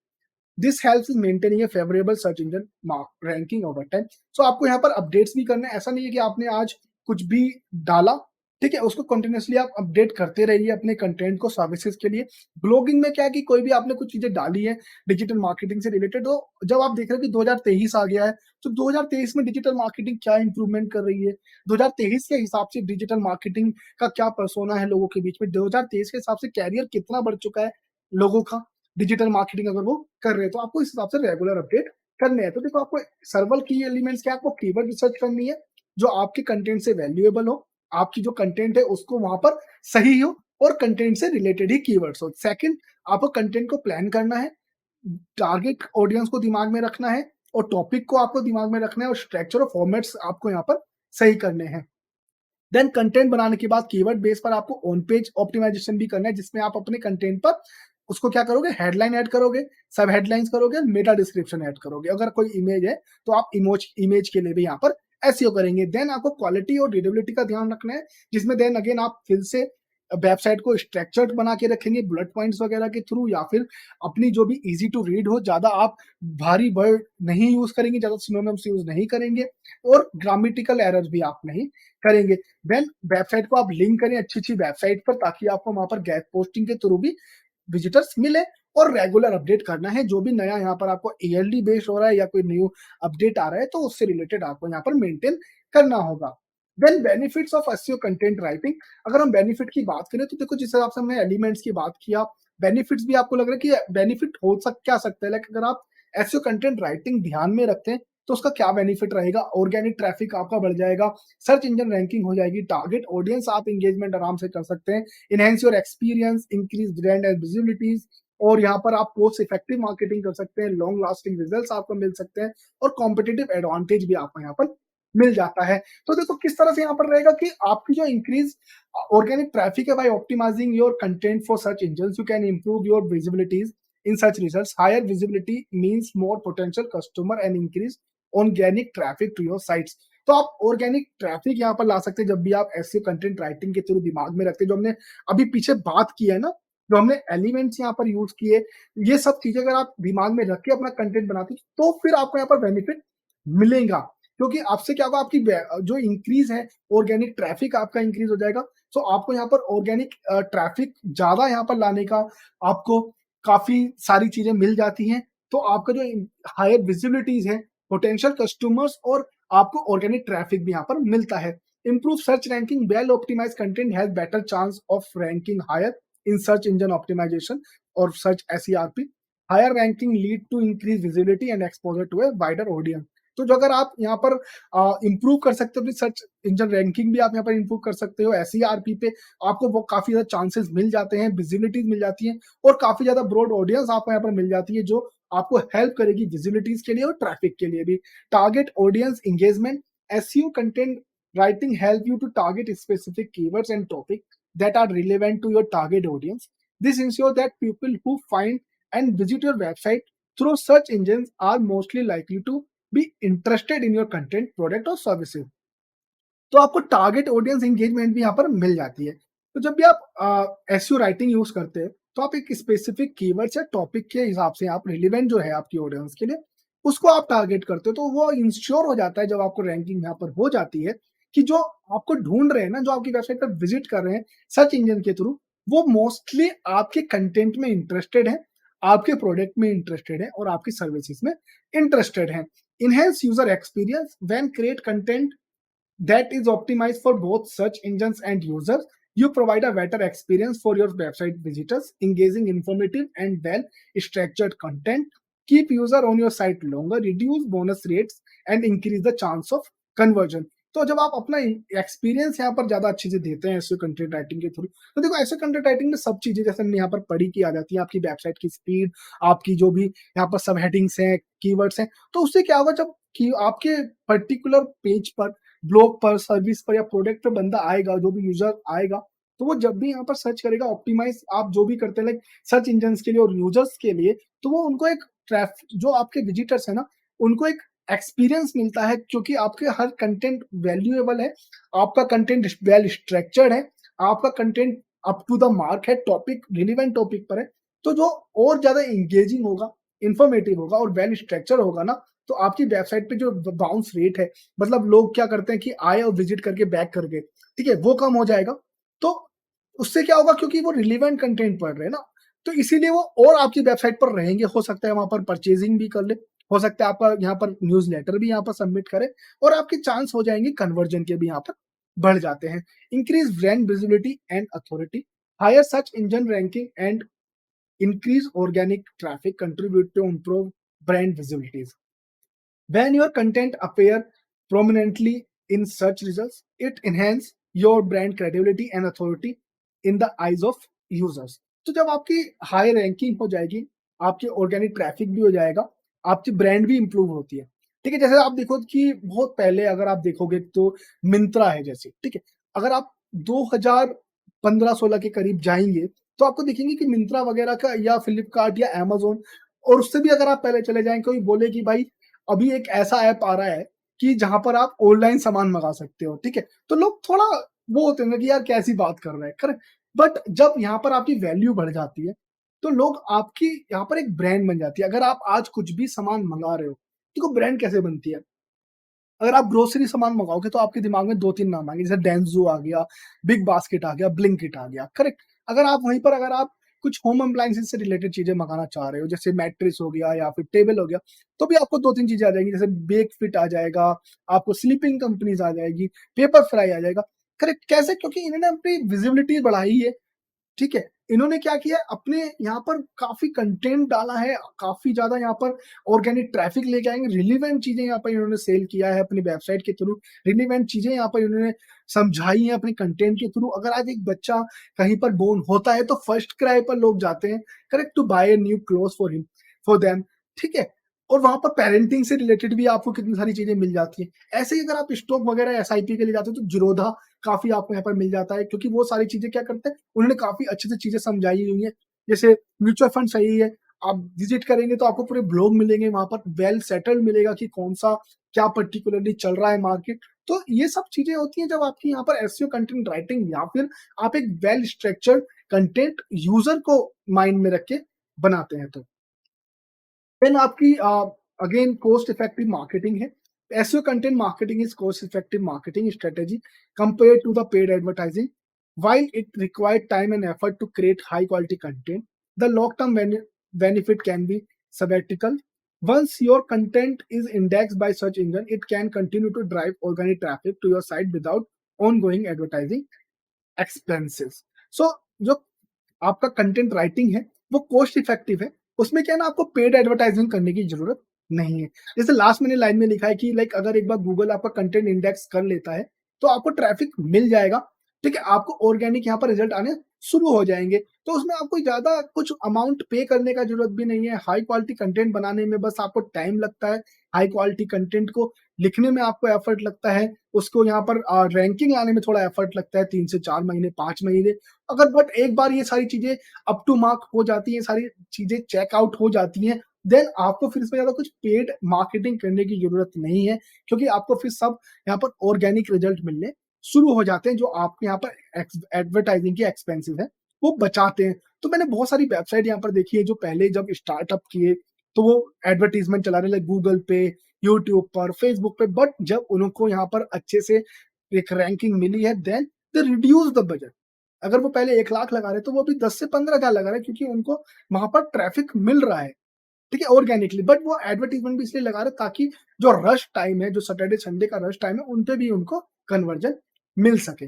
This helps in maintaining a favourable search engine ranking over time. So आपको यहाँ पर updates भी करना है, ऐसा नहीं है कि आपने आज कुछ भी डाला, ठीक है, उसको कंटिन्यूअसली आप अपडेट करते रहिए अपने कंटेंट को सर्विसेज के लिए। ब्लॉगिंग में क्या है कि कोई भी आपने कुछ चीजें डाली है डिजिटल मार्केटिंग से रिलेटेड, तो जब आप देख रहे हो कि 2023 आ गया है, तो 2023 में डिजिटल मार्केटिंग क्या इंप्रूवमेंट कर रही है, 2023 के हिसाब से डिजिटल मार्केटिंग का क्या पर्सोना है लोगों के बीच में, 2023 के हिसाब से कैरियर कितना बढ़ चुका है लोगों का डिजिटल मार्केटिंग अगर वो कर रहे हैं, तो आपको इस हिसाब से रेगुलर अपडेट करने हैं। तो देखो, आपको सर्वल की एलिमेंट्स क्या, आपको कीवर्ड रिसर्च करनी है जो आपके कंटेंट से वैल्यूएबल हो, आपकी जो कंटेंट है उसको वहां पर सही हो और कंटेंट से रिलेटेड ही कीवर्ड्स हो। सेकंड, आपको कंटेंट को प्लान करना है, टारगेट ऑडियंस को दिमाग में रखना है, और टॉपिक को आपको दिमाग में रखना है, और स्ट्रक्चर और फॉर्मेट्स आपको यहाँ पर सही करने हैं। देन कंटेंट बनाने के बाद कीवर्ड बेस पर आपको ऑन पेज ऑप्टिमाइजेशन भी करना है, जिसमें आप अपने कंटेंट पर उसको क्या करोगे, हेडलाइन ऐड करोगे, सब हेडलाइंस करोगे, मेटा डिस्क्रिप्शन ऐड करोगे। अगर कोई इमेज है तो आप इमेज के लिए भी यहाँ पर एसईओ करेंगे। देन आपको क्वालिटी और रीडेबिलिटी का ध्यान रखना है, जिसमें देन अगेन आप फिर से वेबसाइट को स्ट्रक्चर्ड बना के रखेंगे बुलेट पॉइंट्स वगैरह के थ्रू, या फिर अपनी जो भी इजी टू रीड हो, ज्यादा आप भारी वर्ड नहीं यूज करेंगे, ज्यादा सिनोनिम्स यूज नहीं करेंगे, और ग्रामेटिकल एरर भी आप नहीं करेंगे। देन वेबसाइट को आप लिंक करें अच्छी अच्छी वेबसाइट पर, ताकि आपको वहां पर गेस्ट पोस्टिंग के थ्रू भी विजिटर्स मिले। और रेगुलर अपडेट करना है, जो भी नया यहाँ पर आपको ईयरली बेस्ड हो रहा है या कोई न्यू अपडेट आ रहा है, तो उससे रिलेटेड आपको यहाँ पर मेंटेन करना होगा। Then benefits of SEO content writing, अगर हम बेनिफिट की बात करें तो देखो, जिस हिसाब से हमने एलिमेंट्स की बात किया, बेनिफिट्स भी आपको लग रहा है कि बेनिफिट हो क्या सकता है, लाइक अगर आप एसईओ कंटेंट राइटिंग ध्यान में रखते हैं तो उसका क्या बेनिफिट रहेगा, ऑर्गेनिक ट्रैफिक आपका बढ़ जाएगा, सर्च इंजन रैंकिंग हो जाएगी, टारगेट ऑडियंस आप एंगेजमेंट आराम से कर सकते हैं, enhance your experience, increase brand and visibilities, और यहाँ पर आप कोस्ट इफेक्टिव मार्केटिंग कर सकते हैं, लॉन्ग लास्टिंग रिजल्ट्स आपको मिल सकते हैं, और कॉम्पिटिटिव एडवांटेज भी आपको यहाँ पर मिल जाता है। तो देखो किस तरह से यहाँ पर रहेगा कि आपकी जो इंक्रीज ऑर्गेनिक ट्रैफिक है, by optimising your content for search engine you can improve your visibilities in search results. Higher visibility means more potential customer and increase organic traffic to your sites. तो आप organic traffic यहाँ पर ला सकते हैं जब भी आप ऐसे कंटेंट राइटिंग के थ्रू दिमाग में रखते हैं, जो हमने अभी पीछे बात की है ना, जो हमने एलिमेंट्स यहाँ पर यूज किए, ये सब चीजें अगर आप दिमाग में रख के अपना कंटेंट बनाते हैं तो फिर आपको यहाँ पर बेनिफिट मिलेगा। क्योंकि आपसे क्या होगा, आपकी जो इंक्रीज है ऑर्गेनिक ट्रैफिक आपका इंक्रीज हो जाएगा। सो आपको यहाँ पर ऑर्गेनिक ट्रैफिक ज्यादा यहाँ पर लाने का आपको काफी सारी चीजें मिल जाती हैं। तो आपका जो हायर विजिबिलिटीज है, पोटेंशियल कस्टमर्स, और आपको ऑर्गेनिक ट्रैफिक भी यहाँ पर मिलता है। Improve search ranking, well optimise content has better chance of ranking higher in search engine optimisation और search SERP. Higher ranking lead to increase visibility and exposure to a wider audience. तो जो अगर आप यहाँ पर इम्प्रूव कर सकते हो अपनी सर्च इंजन रैंकिंग भी आप यहाँ पर इम्प्रूव कर सकते हो, एसईआरपी पे आपको वो काफ़ी ज़्यादा चांसेस मिल जाते हैं, विजिबिलिटीज़ मिल जाती हैं और काफ़ी ज़्यादा ब्रॉड ऑडियंस आपको यहाँ पर मिल जाती है, जो आपको हेल्प करेगी विजिबिलिटीज़ के लिए और ट्रैफिक के लिए भी। Target audience engagement, SEO content writing help you to target specific keywords and topic that are relevant to your target audience. This ensures that people who find and visit your website through search engines are mostly likely to be interested in your content, product or services. तो आपको target audience engagement भी यहाँ पर मिल जाती है। तो जब भी आप एसईओ राइटिंग यूज करते हैं तो आप एक स्पेसिफिक कीवर्ड्स या टॉपिक के हिसाब से आप रिलेवेंट जो है आपकी ऑडियंस के लिए उसको आप टारगेट करते हो, तो वो इंश्योर हो जाता है जब आपको रैंकिंग यहाँ पर हो जाती है कि जो आपको ढूंढ रहे हैं ना, जो आपकी वेबसाइट पर विजिट कर रहे हैं सर्च इंजन के थ्रू, वो मोस्टली आपके कंटेंट में इंटरेस्टेड है, आपके प्रोडक्ट में इंटरेस्टेड है और आपकी सर्विसेज में इंटरेस्टेड है। Enhance user experience when create content that is optimized for both search engines and users. You provide a better experience for your website visitors, engaging, informative, and well structured content. Keep user on your site longer, reduce bonus rates, and increase the chance of conversion. तो जब आप अपना experience यहाँ पर ज्यादा अच्छे से देते हैं ऐसे कंटेंट राइटिंग के थ्रू, तो देखो ऐसे कंटेंट राइटिंग में सब चीजें जैसे हमने यहाँ पर पढ़ी की आ जाती है, आपकी वेबसाइट की स्पीड, आपकी जो भी यहाँ पर सब हेडिंग्स हैं, कीवर्ड्स हैं, तो उससे क्या होगा जब कि आपके पर्टिकुलर पेज पर, ब्लॉग पर, सर्विस पर या प्रोडक्ट पे बंदा आएगा, जो भी यूजर आएगा, तो वो जब भी यहाँ पर सर्च करेगा, ऑप्टिमाइज आप जो भी करते हैं लाइक सर्च इंजन के लिए और यूजर्स के लिए, तो वो उनको एक ट्रैफिक, जो आपके विजिटर्स है ना, उनको एक एक्सपीरियंस मिलता है क्योंकि आपके हर कंटेंट वैल्यूएबल है, आपका कंटेंट वेल स्ट्रक्चर्ड है, आपका content up to the mark है, टॉपिक रिलेवेंट टॉपिक पर है, तो जो और ज्यादा इंगेजिंग होगा, इंफॉर्मेटिव होगा और वेल स्ट्रक्चर होगा ना, तो आपकी वेबसाइट पे जो बाउंस रेट है, मतलब लोग क्या करते हैं कि आए और विजिट करके बैक कर गए, ठीक है, वो कम हो जाएगा। तो उससे क्या होगा, क्योंकि वो रिलेवेंट कंटेंट पढ़ रहे हैं ना, तो इसीलिए वो और आपकी वेबसाइट पर रहेंगे, हो सकता है वहां पर परचेजिंग भी कर ले, हो सकता है आपका यहाँ पर न्यूज लेटर भी यहाँ पर सबमिट करे और आपके चांस हो जाएंगे कन्वर्जन के भी यहाँ पर बढ़ जाते हैं। Increase brand visibility and authority, higher search engine ranking and increase organic traffic contribute to improve brand visibilities. When your content appear prominently in search results, it enhance your brand credibility and authority in the eyes of users. तो जब आपकी high ranking हो जाएगी, आपके organic traffic भी हो जाएगा, आपकी ब्रांड भी इंप्रूव होती है। ठीक है, जैसे आप देखो कि बहुत पहले अगर आप देखोगे तो मिंत्रा है जैसे, ठीक है, अगर आप 2015-16 के करीब जाएंगे तो आपको देखेंगे कि मिंत्रा वगैरह का या फ्लिपकार्ट या अमेजोन, और उससे भी अगर आप पहले चले जाएं, कोई बोले कि भाई अभी एक ऐसा ऐप आ रहा है कि जहां पर आप ऑनलाइन सामान मंगा सकते हो, ठीक है, तो लोग थोड़ा वो होते हैं कि यार कैसी बात कर रहा है, करेक्ट। बट जब यहाँ पर आपकी वैल्यू बढ़ जाती है तो लोग आपकी यहाँ पर एक ब्रांड बन जाती है। अगर आप आज कुछ भी सामान मंगा रहे हो, देखो ब्रांड कैसे बनती है, अगर आप ग्रोसरी सामान मंगाओगे तो आपके दिमाग में 2-3 नाम आएंगे, जैसे डेंजो आ गया, बिग बास्केट आ गया, ब्लिंकिट आ गया, करेक्ट। अगर आप वहीं पर अगर आप कुछ होम अप्लायंसेस से रिलेटेड चीजें मंगाना चाह रहे हो, जैसे मैट्रेस हो गया या फिर टेबल हो गया, तो भी आपको 2-3 चीजें आ जाएंगी, जैसे बेक फिट आ जाएगा, आपको स्लीपिंग कंपनीज आ जाएगी, पेपर फ्राई आ जाएगा, करेक्ट। कैसे? क्योंकि इन्होंने अपनी विजिबिलिटी बढ़ाई है, ठीक है, इन्होंने क्या किया, अपने यहाँ पर काफी कंटेंट डाला है, काफी ज्यादा यहाँ पर ऑर्गेनिक ट्रैफिक लेके आएंगे, रिलीवेंट चीजें यहाँ पर इन्होंने सेल किया है अपनी वेबसाइट के थ्रू, रिलीवेंट चीजें यहाँ पर इन्होंने समझाई है अपने कंटेंट के थ्रू। अगर आज एक बच्चा कहीं पर बोर्न होता है तो फर्स्ट क्राई पर लोग जाते हैं, correct, to buy new cloth for him, for them, ठीक है। और वहां पर पेरेंटिंग से रिलेटेड भी आपको कितनी सारी चीजें मिल जाती है। ऐसे ही अगर आप स्टॉक वगैरह एसआईपी के लिए जाते हो तो जीरोधा काफी आपको यहाँ पर मिल जाता है, क्योंकि वो सारी चीजें क्या करते हैं, उन्होंने काफी अच्छे से चीजें समझाई हुई है। जैसे म्यूचुअल फंड सही है, आप विजिट करेंगे तो आपको पूरे ब्लॉग मिलेंगे वहां पर, वेल सेटल्ड मिलेगा कि कौन सा क्या पर्टिकुलरली चल रहा है मार्केट। तो ये सब चीजें होती हैं जब आपकी यहाँ पर एसईओ कंटेंट राइटिंग या फिर आप एक वेल स्ट्रक्चर्ड कंटेंट यूजर को माइंड में रख के बनाते हैं। तो देन आपकी अगेन कॉस्ट इफेक्टिव मार्केटिंग है। SEO content marketing is cost effective marketing strategy compare to the paid advertising. While it required time and effort to create high quality content, the long term benefit can be sabbatical. Once your content is indexed by search engine, it can continue to drive organic traffic to your site without ongoing advertising expenses. So जो आपका content writing है वो cost effective है, उसमें क्या है ना, आपको पेड एडवर्टाइजिंग करने की जरूरत नहीं है। जैसे लास्ट मैंने लाइन में लिखा है कि लाइक अगर एक बार गूगल आपका कंटेंट इंडेक्स कर लेता है, तो आपको ट्रैफिक मिल जाएगा, ठीक है? आपको ऑर्गेनिक यहाँ पर रिजल्ट आने शुरू हो जाएँगे। तो उसमें आपको ज़्यादा कुछ अमाउंट पे करने का ज़रूरत भी नहीं है। हाई क्वालिटी कंटेंट बनाने में बस आपको टाइम लगता है। हाई क्वालिटी कंटेंट को लिखने में आपको एफर्ट लगता है। उसको यहाँ पर रैंकिंग लाने में थोड़ा एफर्ट लगता है 3 से 4 महीने, 5 महीने। अगर बट एक बार ये सारी चीज़ें अप टू मार्क हो जाती हैं, सारी चीज़ें चेक आउट हो जाती हैं, देन आपको फिर इसमें ज़्यादा कुछ पेड मार्केटिंग करने की ज़रूरत नहीं है, क्योंकि आपको फिर सब यहाँ पर ऑर्गेनिक रिजल्ट मिलने शुरू हो जाते हैं, जो आपके यहाँ पर एडवर्टाइजिंग के एक्सपेंसेस हैं, वो बचाते हैं। तो मैंने बहुत सारी वेबसाइट यहाँ पर देखी है, जो पहले जब स्टार्टअप किए, तो वो एडवर्टाइजमेंट चला रहे, लाइक गूगल पे, यूट्यूब पर, फेसबुक पे, बट जब उनको यहाँ पर अच्छे से एक रैंकिंग मिली है, then they reduce the budget. अगर वो पहले 1 लाख लगा रहे, तो वो अभी 10 से 15,000 लगा रहे हैं, क्योंकि उनको वहाँ पर ट्रैफिक मिल रहा है। ठीक है, ऑर्गेनिकली, बट वो एडवर्टाइज़मेंट भी इसलिए लगा रहे हैं, ताकि जो रश टाइम है, जो सैटरडे संडे का रश टाइम है, उन पे भी उनको कन्वर्जन मिल सके।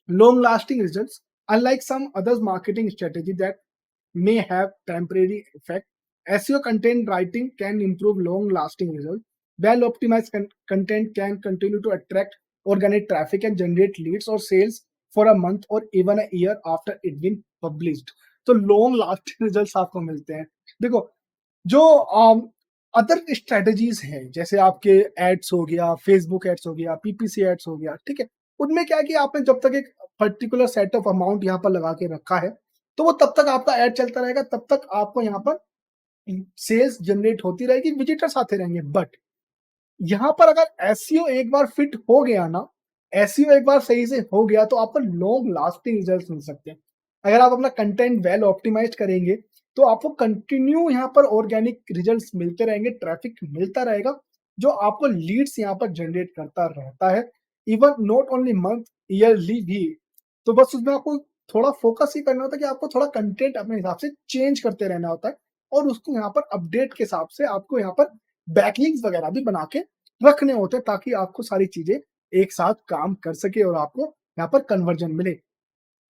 Long lasting results, unlike some others marketing strategy that may have temporary effect. SEO content writing can improve long-lasting results. Well-optimized content can continue to attract organic traffic and generate leads or sales for a month or even a year after it's been published. तो long-lasting results आपको मिलते हैं। देखो, जो other strategies हैं, जैसे आपके ads हो गया, फेसबुक एड्स हो गया, पीपीसी एड्स हो गया, ठीक है? उनमें क्या है कि आपने जब तक एक पर्टिकुलर सेट ऑफ अमाउंट यहाँ पर लगा के रखा है, तो वो तब तक आपका एड चलता रहेगा, तब तक आपको यहाँ पर सेल्स जनरेट होती रहेगी, विजिटर्स आते रहेंगे। बट यहाँ पर अगर एसईओ एक बार फिट हो गया ना, एसईओ एक बार सही से हो गया, तो आपको लॉन्ग लास्टिंग रिजल्ट्स मिल सकते हैं। अगर आप अपना कंटेंट वेल ऑप्टिमाइज़ करेंगे, तो आपको कंटिन्यू यहाँ पर ऑर्गेनिक रिजल्ट्स मिलते रहेंगे, ट्रैफिक मिलता रहेगा, जो आपको लीड्स यहाँ पर जनरेट करता रहता है। Even not only month, yearly भी। तो बस उसमें आपको थोड़ा फोकस ही करना होता है कि आपको थोड़ा कंटेंट अपने हिसाब से चेंज करते रहना होता है, और उसको यहाँ पर अपडेट के हिसाब से आपको यहाँ पर बैकलिंक्स वगैरह भी बना के रखने होते हैं, ताकि आपको सारी चीज़ें एक साथ काम कर सके और आपको यहाँ पर कन्वर्जन मिले।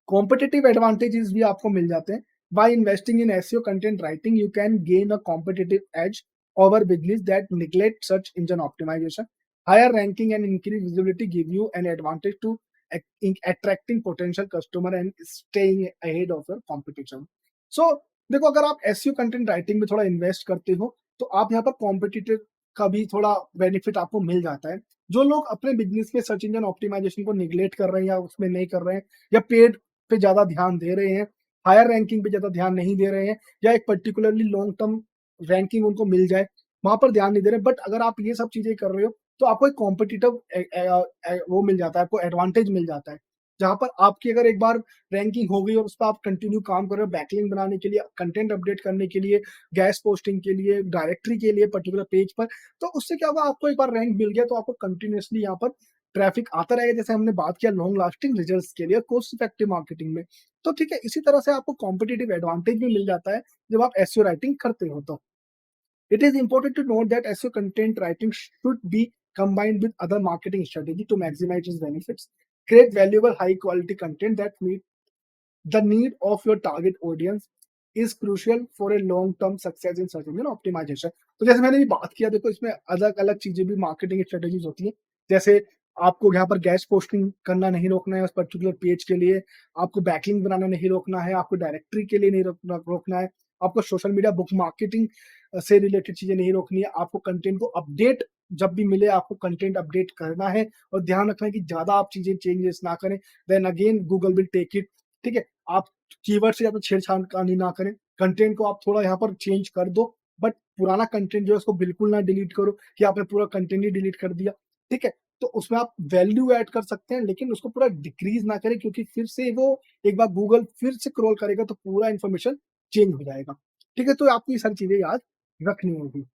कॉम्पिटिटिव एडवांटेजेस भी आपको मिल जाते हैं। By investing in SEO content writing, you can gain a competitive edge over business that neglect search engine optimization. Higher ranking and increase visibility give you an advantage to attracting potential customer and staying ahead of your competition. So देखो, अगर आप SEO content writing में थोड़ा invest करते हो, तो आप यहाँ पर कॉम्पिटिटिव का भी थोड़ा बेनिफिट आपको मिल जाता है। जो लोग अपने बिजनेस में सर्च इंजन ऑप्टिमाइजेशन को निगलेक्ट कर रहे हैं, या उसमें नहीं कर रहे हैं, या पेड पे ज़्यादा ध्यान दे रहे हैं, हायर रैंकिंग पे ज़्यादा ध्यान नहीं दे रहे हैं, या एक पर्टिकुलरली लॉन्ग टर्म रैंकिंग उनको मिल जाए, वहाँ पर ध्यान नहीं दे रहे। बट अगर आप ये सब चीज़ें कर रहे हो, तो आपको एक कॉम्पिटिटिव वो मिल जाता है, आपको एडवांटेज मिल जाता है। जहाँ पर आपकी अगर एक बार रैंकिंग हो गई और उस पे आप कंटिन्यू काम कर रहे हो, बैकलिंक बनाने के लिए, कंटेंट अपडेट करने के लिए, गेस्ट पोस्टिंग के लिए, डायरेक्टरी के लिए पर्टिकुलर पेज पर, तो उससे क्या होगा, आपको एक बार रैंक मिल गया, तो आपको कंटिन्यूअसली यहाँ पर ट्रैफिक आता रहेगा। जैसे हमने बात किया लॉन्ग लास्टिंग रिजल्ट्स के लिए कॉस्ट इफेक्टिव मार्केटिंग में। तो ठीक है, इसी तरह से आपको कॉम्पिटिटिव एडवांटेज भी मिल जाता है जब आप एसईओ राइटिंग करते हो तो। It is important to note that SEO content writing should be combined with other marketing strategy to maximize its benefits. Create valuable, high quality content that meet the need of your target audience is crucial for a long term success in search engine optimization. तो जैसे मैंने ये बात किया, देखो इसमें अलग अलग चीजें भी मार्केटिंग स्ट्रेटेजीज होती हैं। जैसे आपको यहाँ पर गैस पोस्टिंग करना नहीं रोकना है उस पर्टिकुलर पेज के लिए, आपको बैकलिंक बनाना नहीं रोकना है, आपको डायरेक्टरी के लिए नहीं रोकना है, आपको सोशल मीडिया बुक मार्केटिंग से रिलेटेड चीजें नहीं रोकनी है, आपको कंटेंट को अपडेट जब भी मिले, आपको कंटेंट अपडेट करना है, और ध्यान रखना है कि ज्यादा आप चीजें चेंजेस ना करें, then again Google will take it. ठीक है, आप कीवर्ड से ज़्यादा छेड़छाड़ ना करें, कंटेंट को आप थोड़ा यहाँ पर चेंज कर दो, बट पुराना कंटेंट जो है उसको बिल्कुल ना डिलीट करो कि आपने पूरा कंटेंट ही डिलीट कर दिया, ठीक है? तो उसमें आप वैल्यू ऐड कर सकते हैं, लेकिन उसको पूरा डिक्रीज़ ना करें, क्योंकि फिर से वो एक बार गूगल फिर से क्रॉल करेगा, तो पूरा इन्फॉर्मेशन चेंज हो जाएगा, ठीक है? तो आपको ये सारी चीज़ें याद रखनी होगी।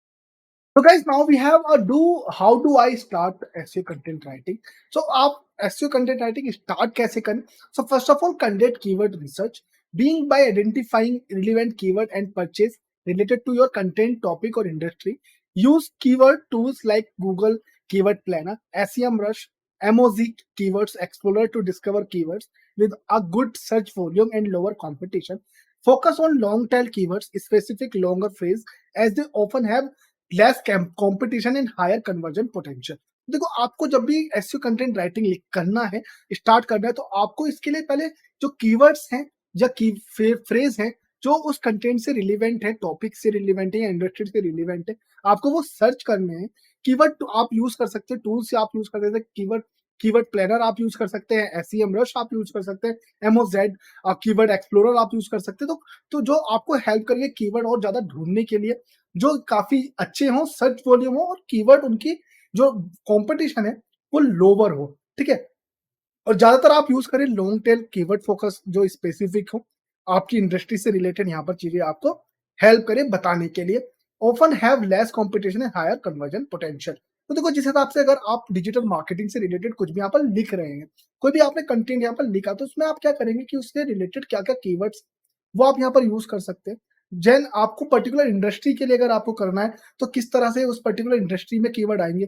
So guys, now we have a do how do I start SEO content writing? So आप SEO content writing start कैसे करें? So first of all, conduct keyword research, being by identifying relevant keyword and purchase related to your content topic or industry. Use keyword tools like Google Keyword Planner, SEMrush, Moz Keywords Explorer to discover keywords with a good search volume and lower competition. Focus on long tail keywords, specific longer phrase, as they often have less competition and higher conversion potential. देखो आपको जब भी SEO content writing करना है, start करना है, तो आपको इसके लिए पहले जो कीवर्ड्स हैं या की फ्रेज हैं जो उस कंटेंट से रिलेवेंट है, टॉपिक से रिलेवेंट है या इंडस्ट्री से रिलेवेंट है, आपको वो सर्च करने हैं। कीवर्ड आप यूज कर सकते हैं, टूल्स से आप यूज कर सकते हैं, कीवर्ड कीवर्ड प्लानर आप यूज कर सकते हैं, एसईएम रश आप यूज कर सकते हैं, एमओजेड कीवर्ड एक्सप्लोरर आप यूज कर सकते हैं। तो जो आपको हेल्प करेंगे कीवर्ड और ज्यादा ढूंढने के लिए, जो काफी अच्छे हों, सर्च वॉल्यूम हो और कीवर्ड उनकी जो कंपटीशन है वो लोअर हो, ठीक है। और ज्यादातर आप यूज करें लॉन्ग टेल कीवर्ड फोकस जो स्पेसिफिक हो, आपकी इंडस्ट्री से रिलेटेड यहाँ पर चीजें आपको हेल्प करें बताने के लिए। Often have less competition and higher conversion potential. तो देखो जिस हिसाब से अगर आप डिजिटल मार्केटिंग से रिलेटेड कुछ भी यहाँ पर लिख रहे हैं, कोई भी आपने कंटेंट यहाँ पर लिखा, तो उसमें आप क्या करेंगे कि उससे रिलेटेड क्या क्या कीवर्ड्स वो आप यहाँ पर यूज कर सकते हैं। जेन आपको पर्टिकुलर इंडस्ट्री के लिए अगर आपको करना है तो किस तरह से उस पर्टिकुलर इंडस्ट्री में कीवर्ड आएंगे,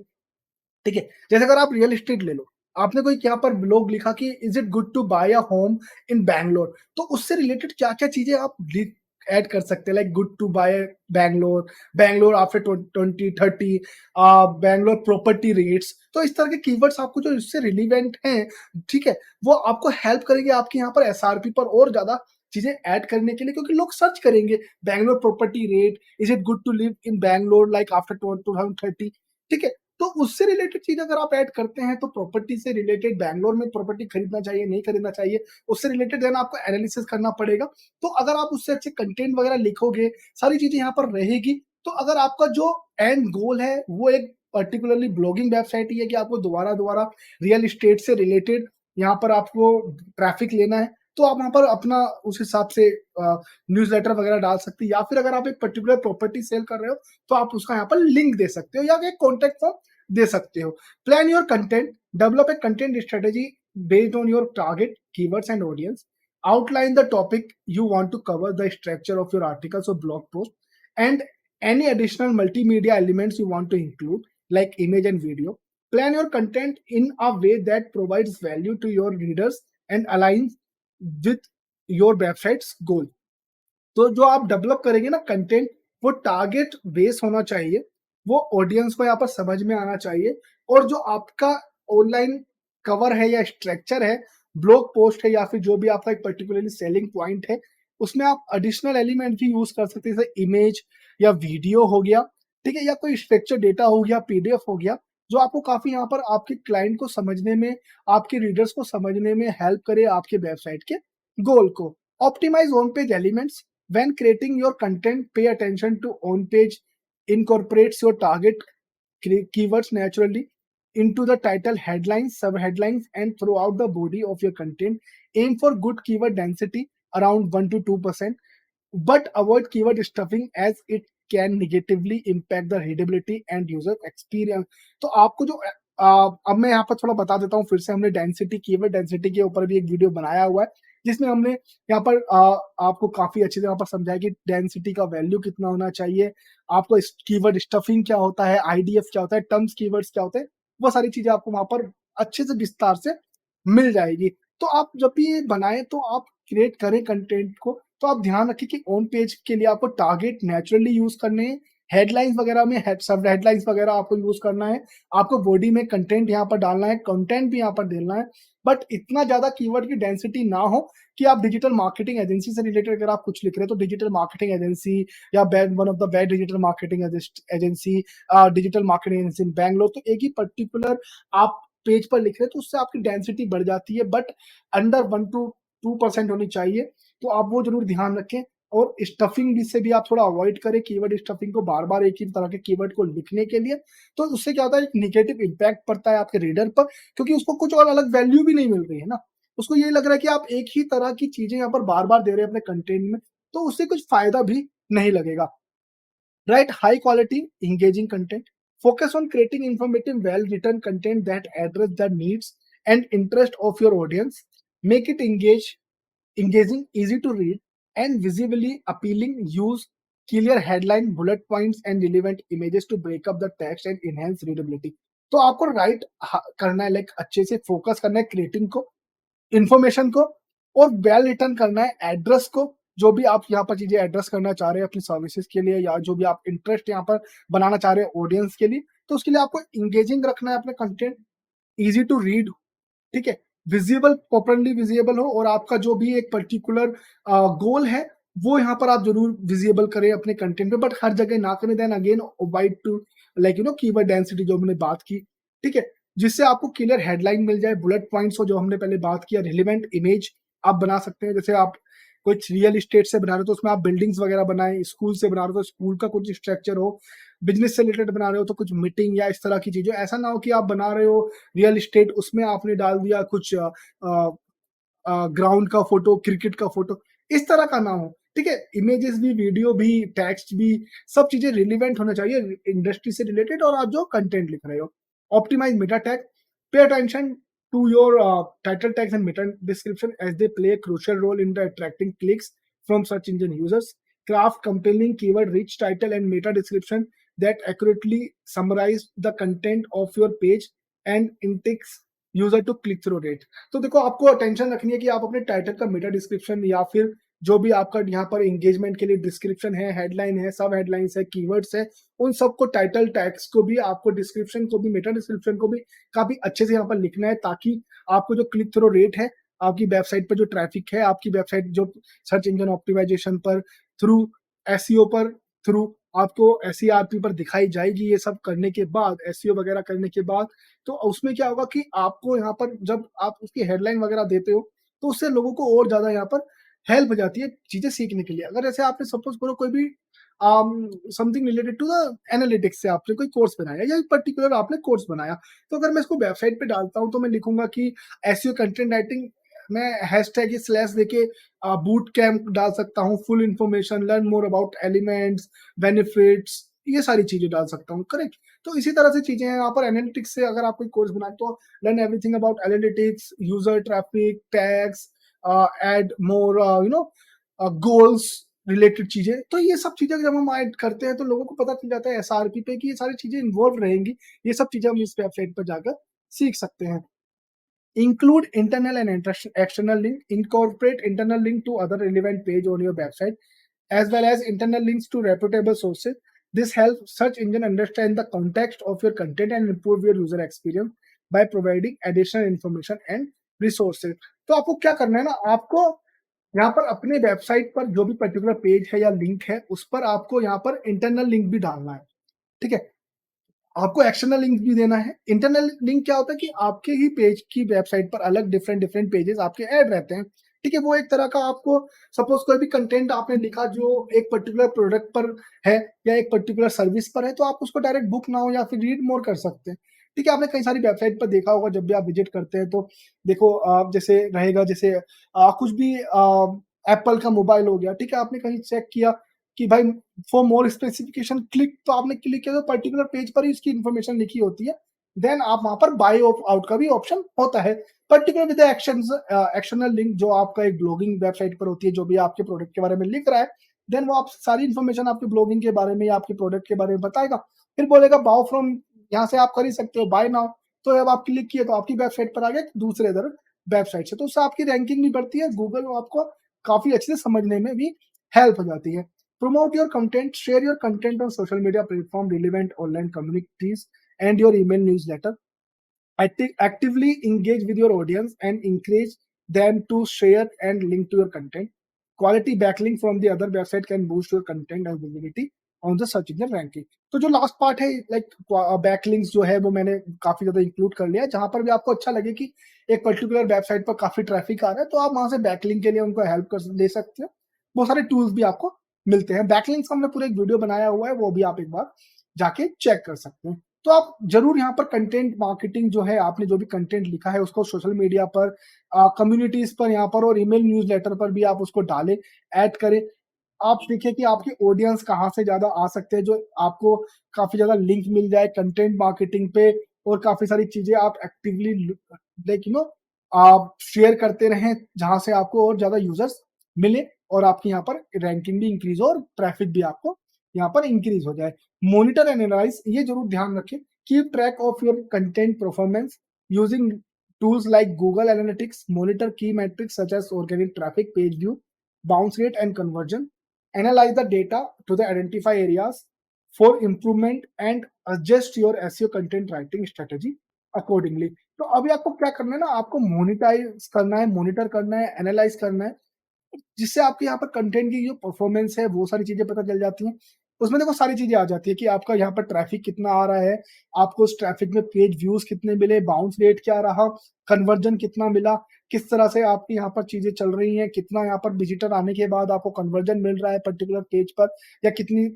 ठीक है। जैसे अगर आप रियल एस्टेट ले लो, आपने कोई यहाँ पर ब्लॉग लिखा कि is it good to buy a home in Bangalore, तो उससे रिलेटेड क्या क्या चीजें आप ऐड कर सकते हैं, like good to buy Bangalore, Bangalore after 2030, Bangalore property rates. तो इस तरह के कीवर्ड्स आपको जो इससे रिलीवेंट हैं, ठीक है, वो आपको हेल्प करेंगे आपके यहाँ पर एसआरपी पर और ज्यादा चीजें ऐड करने के लिए, क्योंकि लोग सर्च करेंगे Bangalore property rate, is it good to live in Bangalore like after 2030, ठीक है। तो उससे रिलेटेड चीज अगर आप ऐड करते हैं, तो प्रॉपर्टी से रिलेटेड बैंगलोर में प्रॉपर्टी खरीदना चाहिए नहीं खरीदना चाहिए, उससे रिलेटेड देन आपको एनालिसिस करना पड़ेगा। तो अगर आप उससे अच्छे कंटेंट वगैरह लिखोगे, सारी चीजें यहाँ पर रहेगी, तो अगर आपका जो एंड गोल है वो एक पर्टिकुलरली ब्लॉगिंग वेबसाइट ही है कि आपको दोबारा दोबारा रियल इस्टेट से रिलेटेड यहाँ पर आपको ट्रैफिक लेना है, तो आप वहां पर अपना उस हिसाब से न्यूज़लेटर वगैरह डाल सकते हैं, या फिर अगर आप एक पर्टिकुलर प्रॉपर्टी सेल कर रहे हो तो आप उसका यहाँ पर लिंक दे सकते हो या एक कॉन्टेक्ट फॉर्म दे सकते हो। Plan your content, develop a content strategy based on your target keywords and audience, outline the topic you want to cover, the structure of your articles or blog post, and any additional multimedia elements you want to include, like image and video. Plan your content in a way that provides value to your readers and aligns with your website's goal. तो जो आप develop करेंगे ना content, वो target base होना चाहिए, वो audience को यहाँ पर समझ में आना चाहिए, और जो आपका ऑनलाइन कवर है या स्ट्रक्चर है, ब्लॉग पोस्ट है, या फिर जो भी आपका एक पर्टिकुलरली सेलिंग पॉइंट है, उसमें आप एडिशनल एलिमेंट भी यूज कर सकते हैं, जैसे इमेज या वीडियो हो गया, ठीक है, या कोई स्ट्रक्चर डेटा हो गया, पीडीएफ हो गया, जो आपको काफी यहाँ पर आपके क्लाइंट को समझने में, आपके रीडर्स को समझने में हेल्प करे आपके वेबसाइट के गोल को। Optimize on page elements, when creating your content, pay attention to on page incorporates your target keywords naturally into the title, headlines, subheadlines, and throughout the body of your content. Aim for good keyword density around 1 to 2%, but avoid keyword stuffing as it can negatively impact the readability and user experience. तो आपको जो अब मैं यहाँ पर थोड़ा बता देता हूँ फिर से, हमने डेंसिटी, कीवर्ड डेंसिटी के ऊपर भी एक वीडियो बनाया हुआ है, जिसमें हमने यहाँ पर आपको काफी अच्छे से यहाँ पर समझाया कि डेंसिटी का वैल्यू कितना होना चाहिए, आपको कीवर्ड स्टफिंग क्या होता है, आईडीएफ क्या होता है, टर्म्स कीवर्ड्स क्या होते हैं, वो सारी चीजें आपको वहां पर अच्छे से विस्तार से मिल जाएगी। तो आप जब भी ये बनाए तो आप क्रिएट करें कंटेंट को, तो आप ध्यान रखें कि ऑन पेज के लिए आपको टारगेट नेचुरली यूज करने हैं, हेडलाइंस वगैरह में सब हेडलाइंस वगैरह आपको यूज करना है, आपको बॉडी में कंटेंट यहाँ पर डालना है, कंटेंट भी यहाँ पर देना है, बट इतना ज्यादा कीवर्ड की डेंसिटी ना हो कि आप डिजिटल मार्केटिंग एजेंसी से रिलेटेड अगर आप कुछ लिख रहे हैं, तो डिजिटल मार्केटिंग एजेंसी या one of the best digital marketing agency, digital marketing agency in Bangalore, तो एक ही पर्टिकुलर आप पेज पर लिख रहे हैं, तो उससे आपकी डेंसिटी बढ़ जाती है, बट अंडर 1 to 2% होनी चाहिए। तो आप वो जरूर ध्यान रखें, और स्टफिंग भी से भी आप थोड़ा अवॉइड करें, कीवर्ड स्टफिंग को, बार बार एक ही तरह के कीवर्ड को लिखने के लिए, तो उससे क्या होता है, एक निगेटिव इम्पैक्ट पड़ता है आपके रीडर पर, क्योंकि उसको कुछ और अलग वैल्यू भी नहीं मिल रही है ना, उसको ये लग रहा है कि आप एक ही तरह की चीजें यहाँ पर बार बार दे रहे हैं अपने कंटेंट में, तो उससे कुछ फायदा भी नहीं लगेगा। Write high quality, engaging content. Focus on creating informative, well written content that address the needs and interest of your audience. Make it engaging, easy to read, and visibly appealing. Use clear headline, bullet points, and relevant images to break up the text and enhance readability. तो आपको right करना है, like अच्छे से focus करना है creating को, information को, और वेल रिटर्न करना है एड्रेस को, जो भी आप यहाँ पर चीज़ें एड्रेस करना चाह रहे हैं अपनी सर्विसेज़ के लिए या जो भी आप इंटरेस्ट यहाँ पर बनाना चाह रहे हैं ऑडियंस के लिए, तो उसके लिए आपको एंगेजिंग रखना है अपना कंटेंट, ईज़ी टू रीड, ठीक है? विज़िबल, प्रॉपर्ली विज़िबल हो और आपका जो भी एक पर्टिकुलर गोल है, वो यहाँ पर आप ज़रूर विज़िबल करें अपने कंटेंट पे, बट हर जगह ना करें। Then again avoid to like keyword density जो हमने बात की, ठीक है? जिससे आपको क्लियर हेडलाइन मिल जाए, बुलेट पॉइंट्स हो जो हमने पहले बात किया, रिलेवेंट इमेज आप बना सकते हैं। जैसे आप कुछ रियल एस्टेट से बना रहे हो तो उसमें आप बिल्डिंग्स वगैरह बनाएँ, स्कूल से बना रहे हो तो स्कूल का कुछ स्ट्रक्चर हो, बिज़नेस से रिलेटेड बना रहे हो तो कुछ मीटिंग या इस तरह की चीज़ें। ऐसा ना हो कि आप बना रहे हो रियल एस्टेट, उसमें आपने डाल दिया कुछ ग्राउंड का फोटो, क्रिकेट का फोटो, इस तरह का ना हो, ठीक है? इमेजेस भी, वीडियो भी, टेक्स्ट भी, सब चीज़ें रिलेवेंट होना चाहिए इंडस्ट्री से रिलेटेड और आप जो कंटेंट लिख रहे हो। Optimize meta tag, pay attention to your title tags and meta description as they play a crucial role in the attracting clicks from search engine users. Craft compelling keyword rich title and meta description that accurately summarize the content of your page and entice user to click through rate. तो देखो आपको attention रखनी है कि आप अपने title का Meta description या फिर जो भी आपका यहाँ पर एंगेजमेंट के लिए डिस्क्रिप्शन है, हेडलाइन है, सब हेडलाइंस है, कीवर्ड्स है, उन सबको टाइटल टैग्स को भी आपको डिस्क्रिप्शन को भी मेटा डिस्क्रिप्शन को भी काफी अच्छे से यहाँ पर लिखना है ताकि आपको जो क्लिक थ्रू रेट है, आपकी वेबसाइट पर जो ट्रैफिक है, आपकी वेबसाइट जो सर्च इंजन ऑप्टिमाइजेशन पर थ्रू एसईओ पर थ्रू आपको एसईआरपी पर दिखाई जाएगी। ये सब करने के बाद, एसईओ वगैरह करने के बाद, तो उसमें क्या होगा कि आपको यहाँ पर जब आप उसकी हेडलाइन वगैरह देते हो, तो उससे लोगों को और ज़्यादा यहाँ पर हेल्प हो जाती है चीज़ें सीखने के लिए। अगर जैसे आपने सपोज़ करो कोई भी something related to the analytics से आपने कोई कोर्स बनाया या पर्टिकुलर आपने कोर्स बनाया, तो अगर मैं इसको वेबसाइट पे डालता हूँ, तो मैं लिखूँगा कि एसईओ कंटेंट राइटिंग, मैं हैशटैग या स्लैश देके बूट कैंप डाल सकता हूँ, full information, learn more about elements, benefits, ये सारी चीज़ें डाल सकता हूँ, करेक्ट? तो इसी तरह से चीज़ें हैं यहाँ पर एनालिटिक्स से अगर आप कोई कोर्स बनाए तो learn everything about analytics, user traffic, tags, add more goals related चीज़ें। तो ये सब चीज़ें जब हम ऐड करते हैं तो लोगों को पता चल जाता है एसआरपी पे कि ये सारी चीज़ें इन्वॉल्व रहेंगी। ये सब चीज़ें हम इस वेबसाइट पर जाकर सीख सकते हैं। Include internal and external link. Incorporate internal link to other relevant page on your website, as well as internal links to reputable sources. This helps search engine understand the context of your content and improve your user experience by providing additional information and resources. तो आपको क्या करना है ना, आपको यहाँ पर अपने वेबसाइट पर जो भी पर्टिकुलर पेज है या लिंक है, उस पर आपको यहाँ पर इंटरनल लिंक भी डालना है, ठीक है? आपको एक्सटर्नल लिंक भी देना है। इंटरनल लिंक क्या होता है कि आपके ही पेज की वेबसाइट पर अलग डिफरेंट पेजेस आपके ऐड रहते हैं, ठीक है? वो एक तरह का आपको सपोज़ कोई भी कंटेंट आपने लिखा जो एक पर्टिकुलर प्रोडक्ट पर है या एक पर्टिकुलर सर्विस पर है, तो आप उसको डायरेक्ट बुक नाउ या फिर रीड मोर कर सकते हैं, ठीक है? आपने कई सारी वेबसाइट पर देखा होगा जब भी आप विज़िट करते हैं तो देखो जैसे रहेगा जैसे कुछ भी एप्पल का मोबाइल हो गया, ठीक है? आपने कहीं चेक किया कि भाई फॉर मोर स्पेसिफिकेशन क्लिक, तो आपने क्लिक किया तो पर्टिकुलर पेज पर ही इसकी इन्फॉर्मेशन लिखी होती है। देन आप वहाँ पर बाय आउट का भी ऑप्शन होता है। पर्टिकुलर विद एक्शंस एक्शनल लिंक जो आपका एक ब्लॉगिंग वेबसाइट पर होती है, जो भी आपके प्रोडक्ट के बारे में लिख रहा है, देन वो आप सारी इन्फॉर्मेशन आपके ब्लॉगिंग के बारे में या आपके प्रोडक्ट के बारे में बताएगा। फिर बोलेगा बाय फ्रॉम, यहाँ से आप कर ही सकते हो बाय नाउ। तो जब आप क्लिक किए तो आपकी वेबसाइट पर आ गया दूसरे अदर वेबसाइट से। तो उससे आपकी रैंकिंग भी बढ़ती है, गूगल आपको काफ़ी अच्छे से समझने में भी हेल्प हो जाती है। Promote your content, share your content on social media platform, relevant online communities, and your email newsletter. Actively engage with your audience and encourage them to share and link to your content. Quality backlink from the other website can boost your content and visibility on the search engine ranking. तो जो last part है like backlinks जो है वो मैंने काफी ज्यादा include कर लिया है, जहां पर भी आपको अच्छा लगे कि एक पर्टिकुलर वेबसाइट पर काफी ट्रैफिक आ रहा है तो आप वहां से बैकलिंक के लिए उनको हेल्प कर ले सकते हो। बहुत सारे टूल्स भी आपको मिलते हैं। बैकलिंक्स हमने पूरा एक वीडियो बनाया हुआ है, वो भी आप एक बार जाके चेक कर सकते हैं। तो आप ज़रूर यहाँ पर कंटेंट मार्केटिंग जो है, आपने जो भी कंटेंट लिखा है उसको सोशल मीडिया पर, कम्युनिटीज़ पर यहाँ पर और ईमेल न्यूज़लेटर पर भी आप उसको डालें, ऐड करें। आप देखिए कि आपकी ऑडियंस कहाँ से ज़्यादा आ सकते हैं, जो आपको काफ़ी ज़्यादा लिंक मिल जाए कंटेंट मार्केटिंग पे और काफ़ी सारी चीज़ें आप एक्टिवली लाइक आप शेयर करते रहें, जहाँ से आपको और ज़्यादा यूज़र्स मिले और आपकी यहाँ पर रैंकिंग भी इंक्रीज़ हो और ट्रैफिक भी आपको यहाँ पर इंक्रीज़ हो जाए। मॉनिटर एंड एनालाइज़, ये ज़रूर ध्यान रखें, keep track of your content performance using tools like Google Analytics, monitor key metrics such as organic traffic, page view, bounce rate and conversion, analyze the data to the identify areas for improvement and adjust your SEO content writing strategy accordingly. तो अभी आपको क्या करना है ना, आपको monetise करना है, मॉनिटर करना है, एनालाइज करना है, जिससे आपके यहाँ पर कंटेंट की जो परफॉर्मेंस है वो सारी चीजें पता चल जाती हैं। उसमें देखो सारी चीजें आ जाती है कि आपका यहाँ पर ट्रैफिक कितना आ रहा है, आपको उस ट्रैफिक में पेज व्यूज कितने मिले, बाउंस रेट क्या रहा, कन्वर्जन कितना मिला, किस तरह से आपकी यहाँ पर चीजें चल रही हैं, कितना यहाँ पर विजिटर आने के बाद आपको कन्वर्जन मिल रहा है पर्टिकुलर पेज पर, या कितनी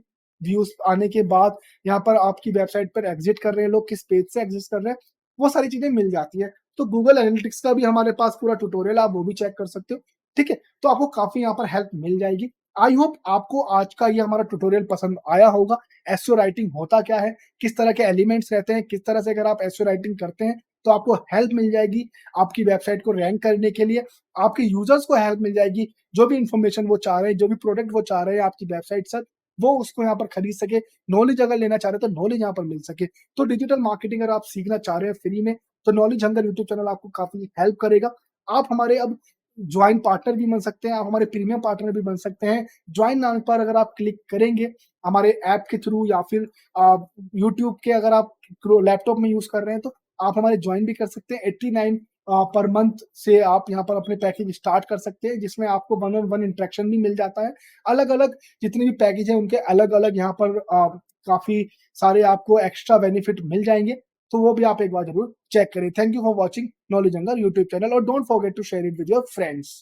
व्यूज आने के बाद यहाँ पर आपकी वेबसाइट पर एग्जिट कर रहे हैं लोग, किस पेज से एग्जिट कर रहे हैं, वो सारी चीजें मिल जाती है। तो गूगल एनालिटिक्स का भी हमारे पास पूरा ट्यूटोरियल, आप वो भी चेक कर सकते हो। ठीक है, तो आपको काफी यहाँ पर हेल्प मिल जाएगी। आई होप आपको आज का ये हमारा ट्यूटोरियल पसंद आया होगा। एसईओ राइटिंग होता क्या है, किस तरह के एलिमेंट्स रहते हैं, किस तरह से अगर आप एसईओ राइटिंग करते हैं तो आपको हेल्प मिल जाएगी आपकी वेबसाइट को रैंक करने के लिए, आपके यूजर्स को हेल्प मिल जाएगी, जो भी इंफॉर्मेशन वो चाह रहे हैं, जो भी प्रोडक्ट वो चाह रहे हैं आपकी वेबसाइट से, वो उसको यहाँ पर खरीद सके। नॉलेज अगर लेना चाह रहे हैं तो नॉलेज यहाँ पर मिल सके। तो डिजिटल मार्केटिंग अगर आप सीखना चाह रहे हैं फ्री में, तो नॉलेज हंगर यूट्यूब चैनल आपको काफी हेल्प करेगा। आप हमारे अब ज्वाइन पार्टनर भी बन सकते हैं, आप हमारे प्रीमियम पार्टनर भी बन सकते हैं। ज्वाइन नाम पर अगर आप क्लिक करेंगे हमारे ऐप के थ्रू, या फिर यूट्यूब के अगर आप लैपटॉप में यूज कर रहे हैं तो आप हमारे ज्वाइन भी कर सकते हैं। 89 पर मंथ से आप यहाँ पर अपने पैकेज स्टार्ट कर सकते हैं, जिसमें आपको वन ऑन वन इंटरेक्शन भी मिल जाता है। अलग अलग जितने भी पैकेज है उनके अलग अलग यहाँ पर काफी सारे आपको एक्स्ट्रा बेनिफिट मिल जाएंगे। तो वो भी आप एक बार जरूर चेक करें। Thank you for watching knowledge hunger YouTube channel, और don't forget to share it with your friends.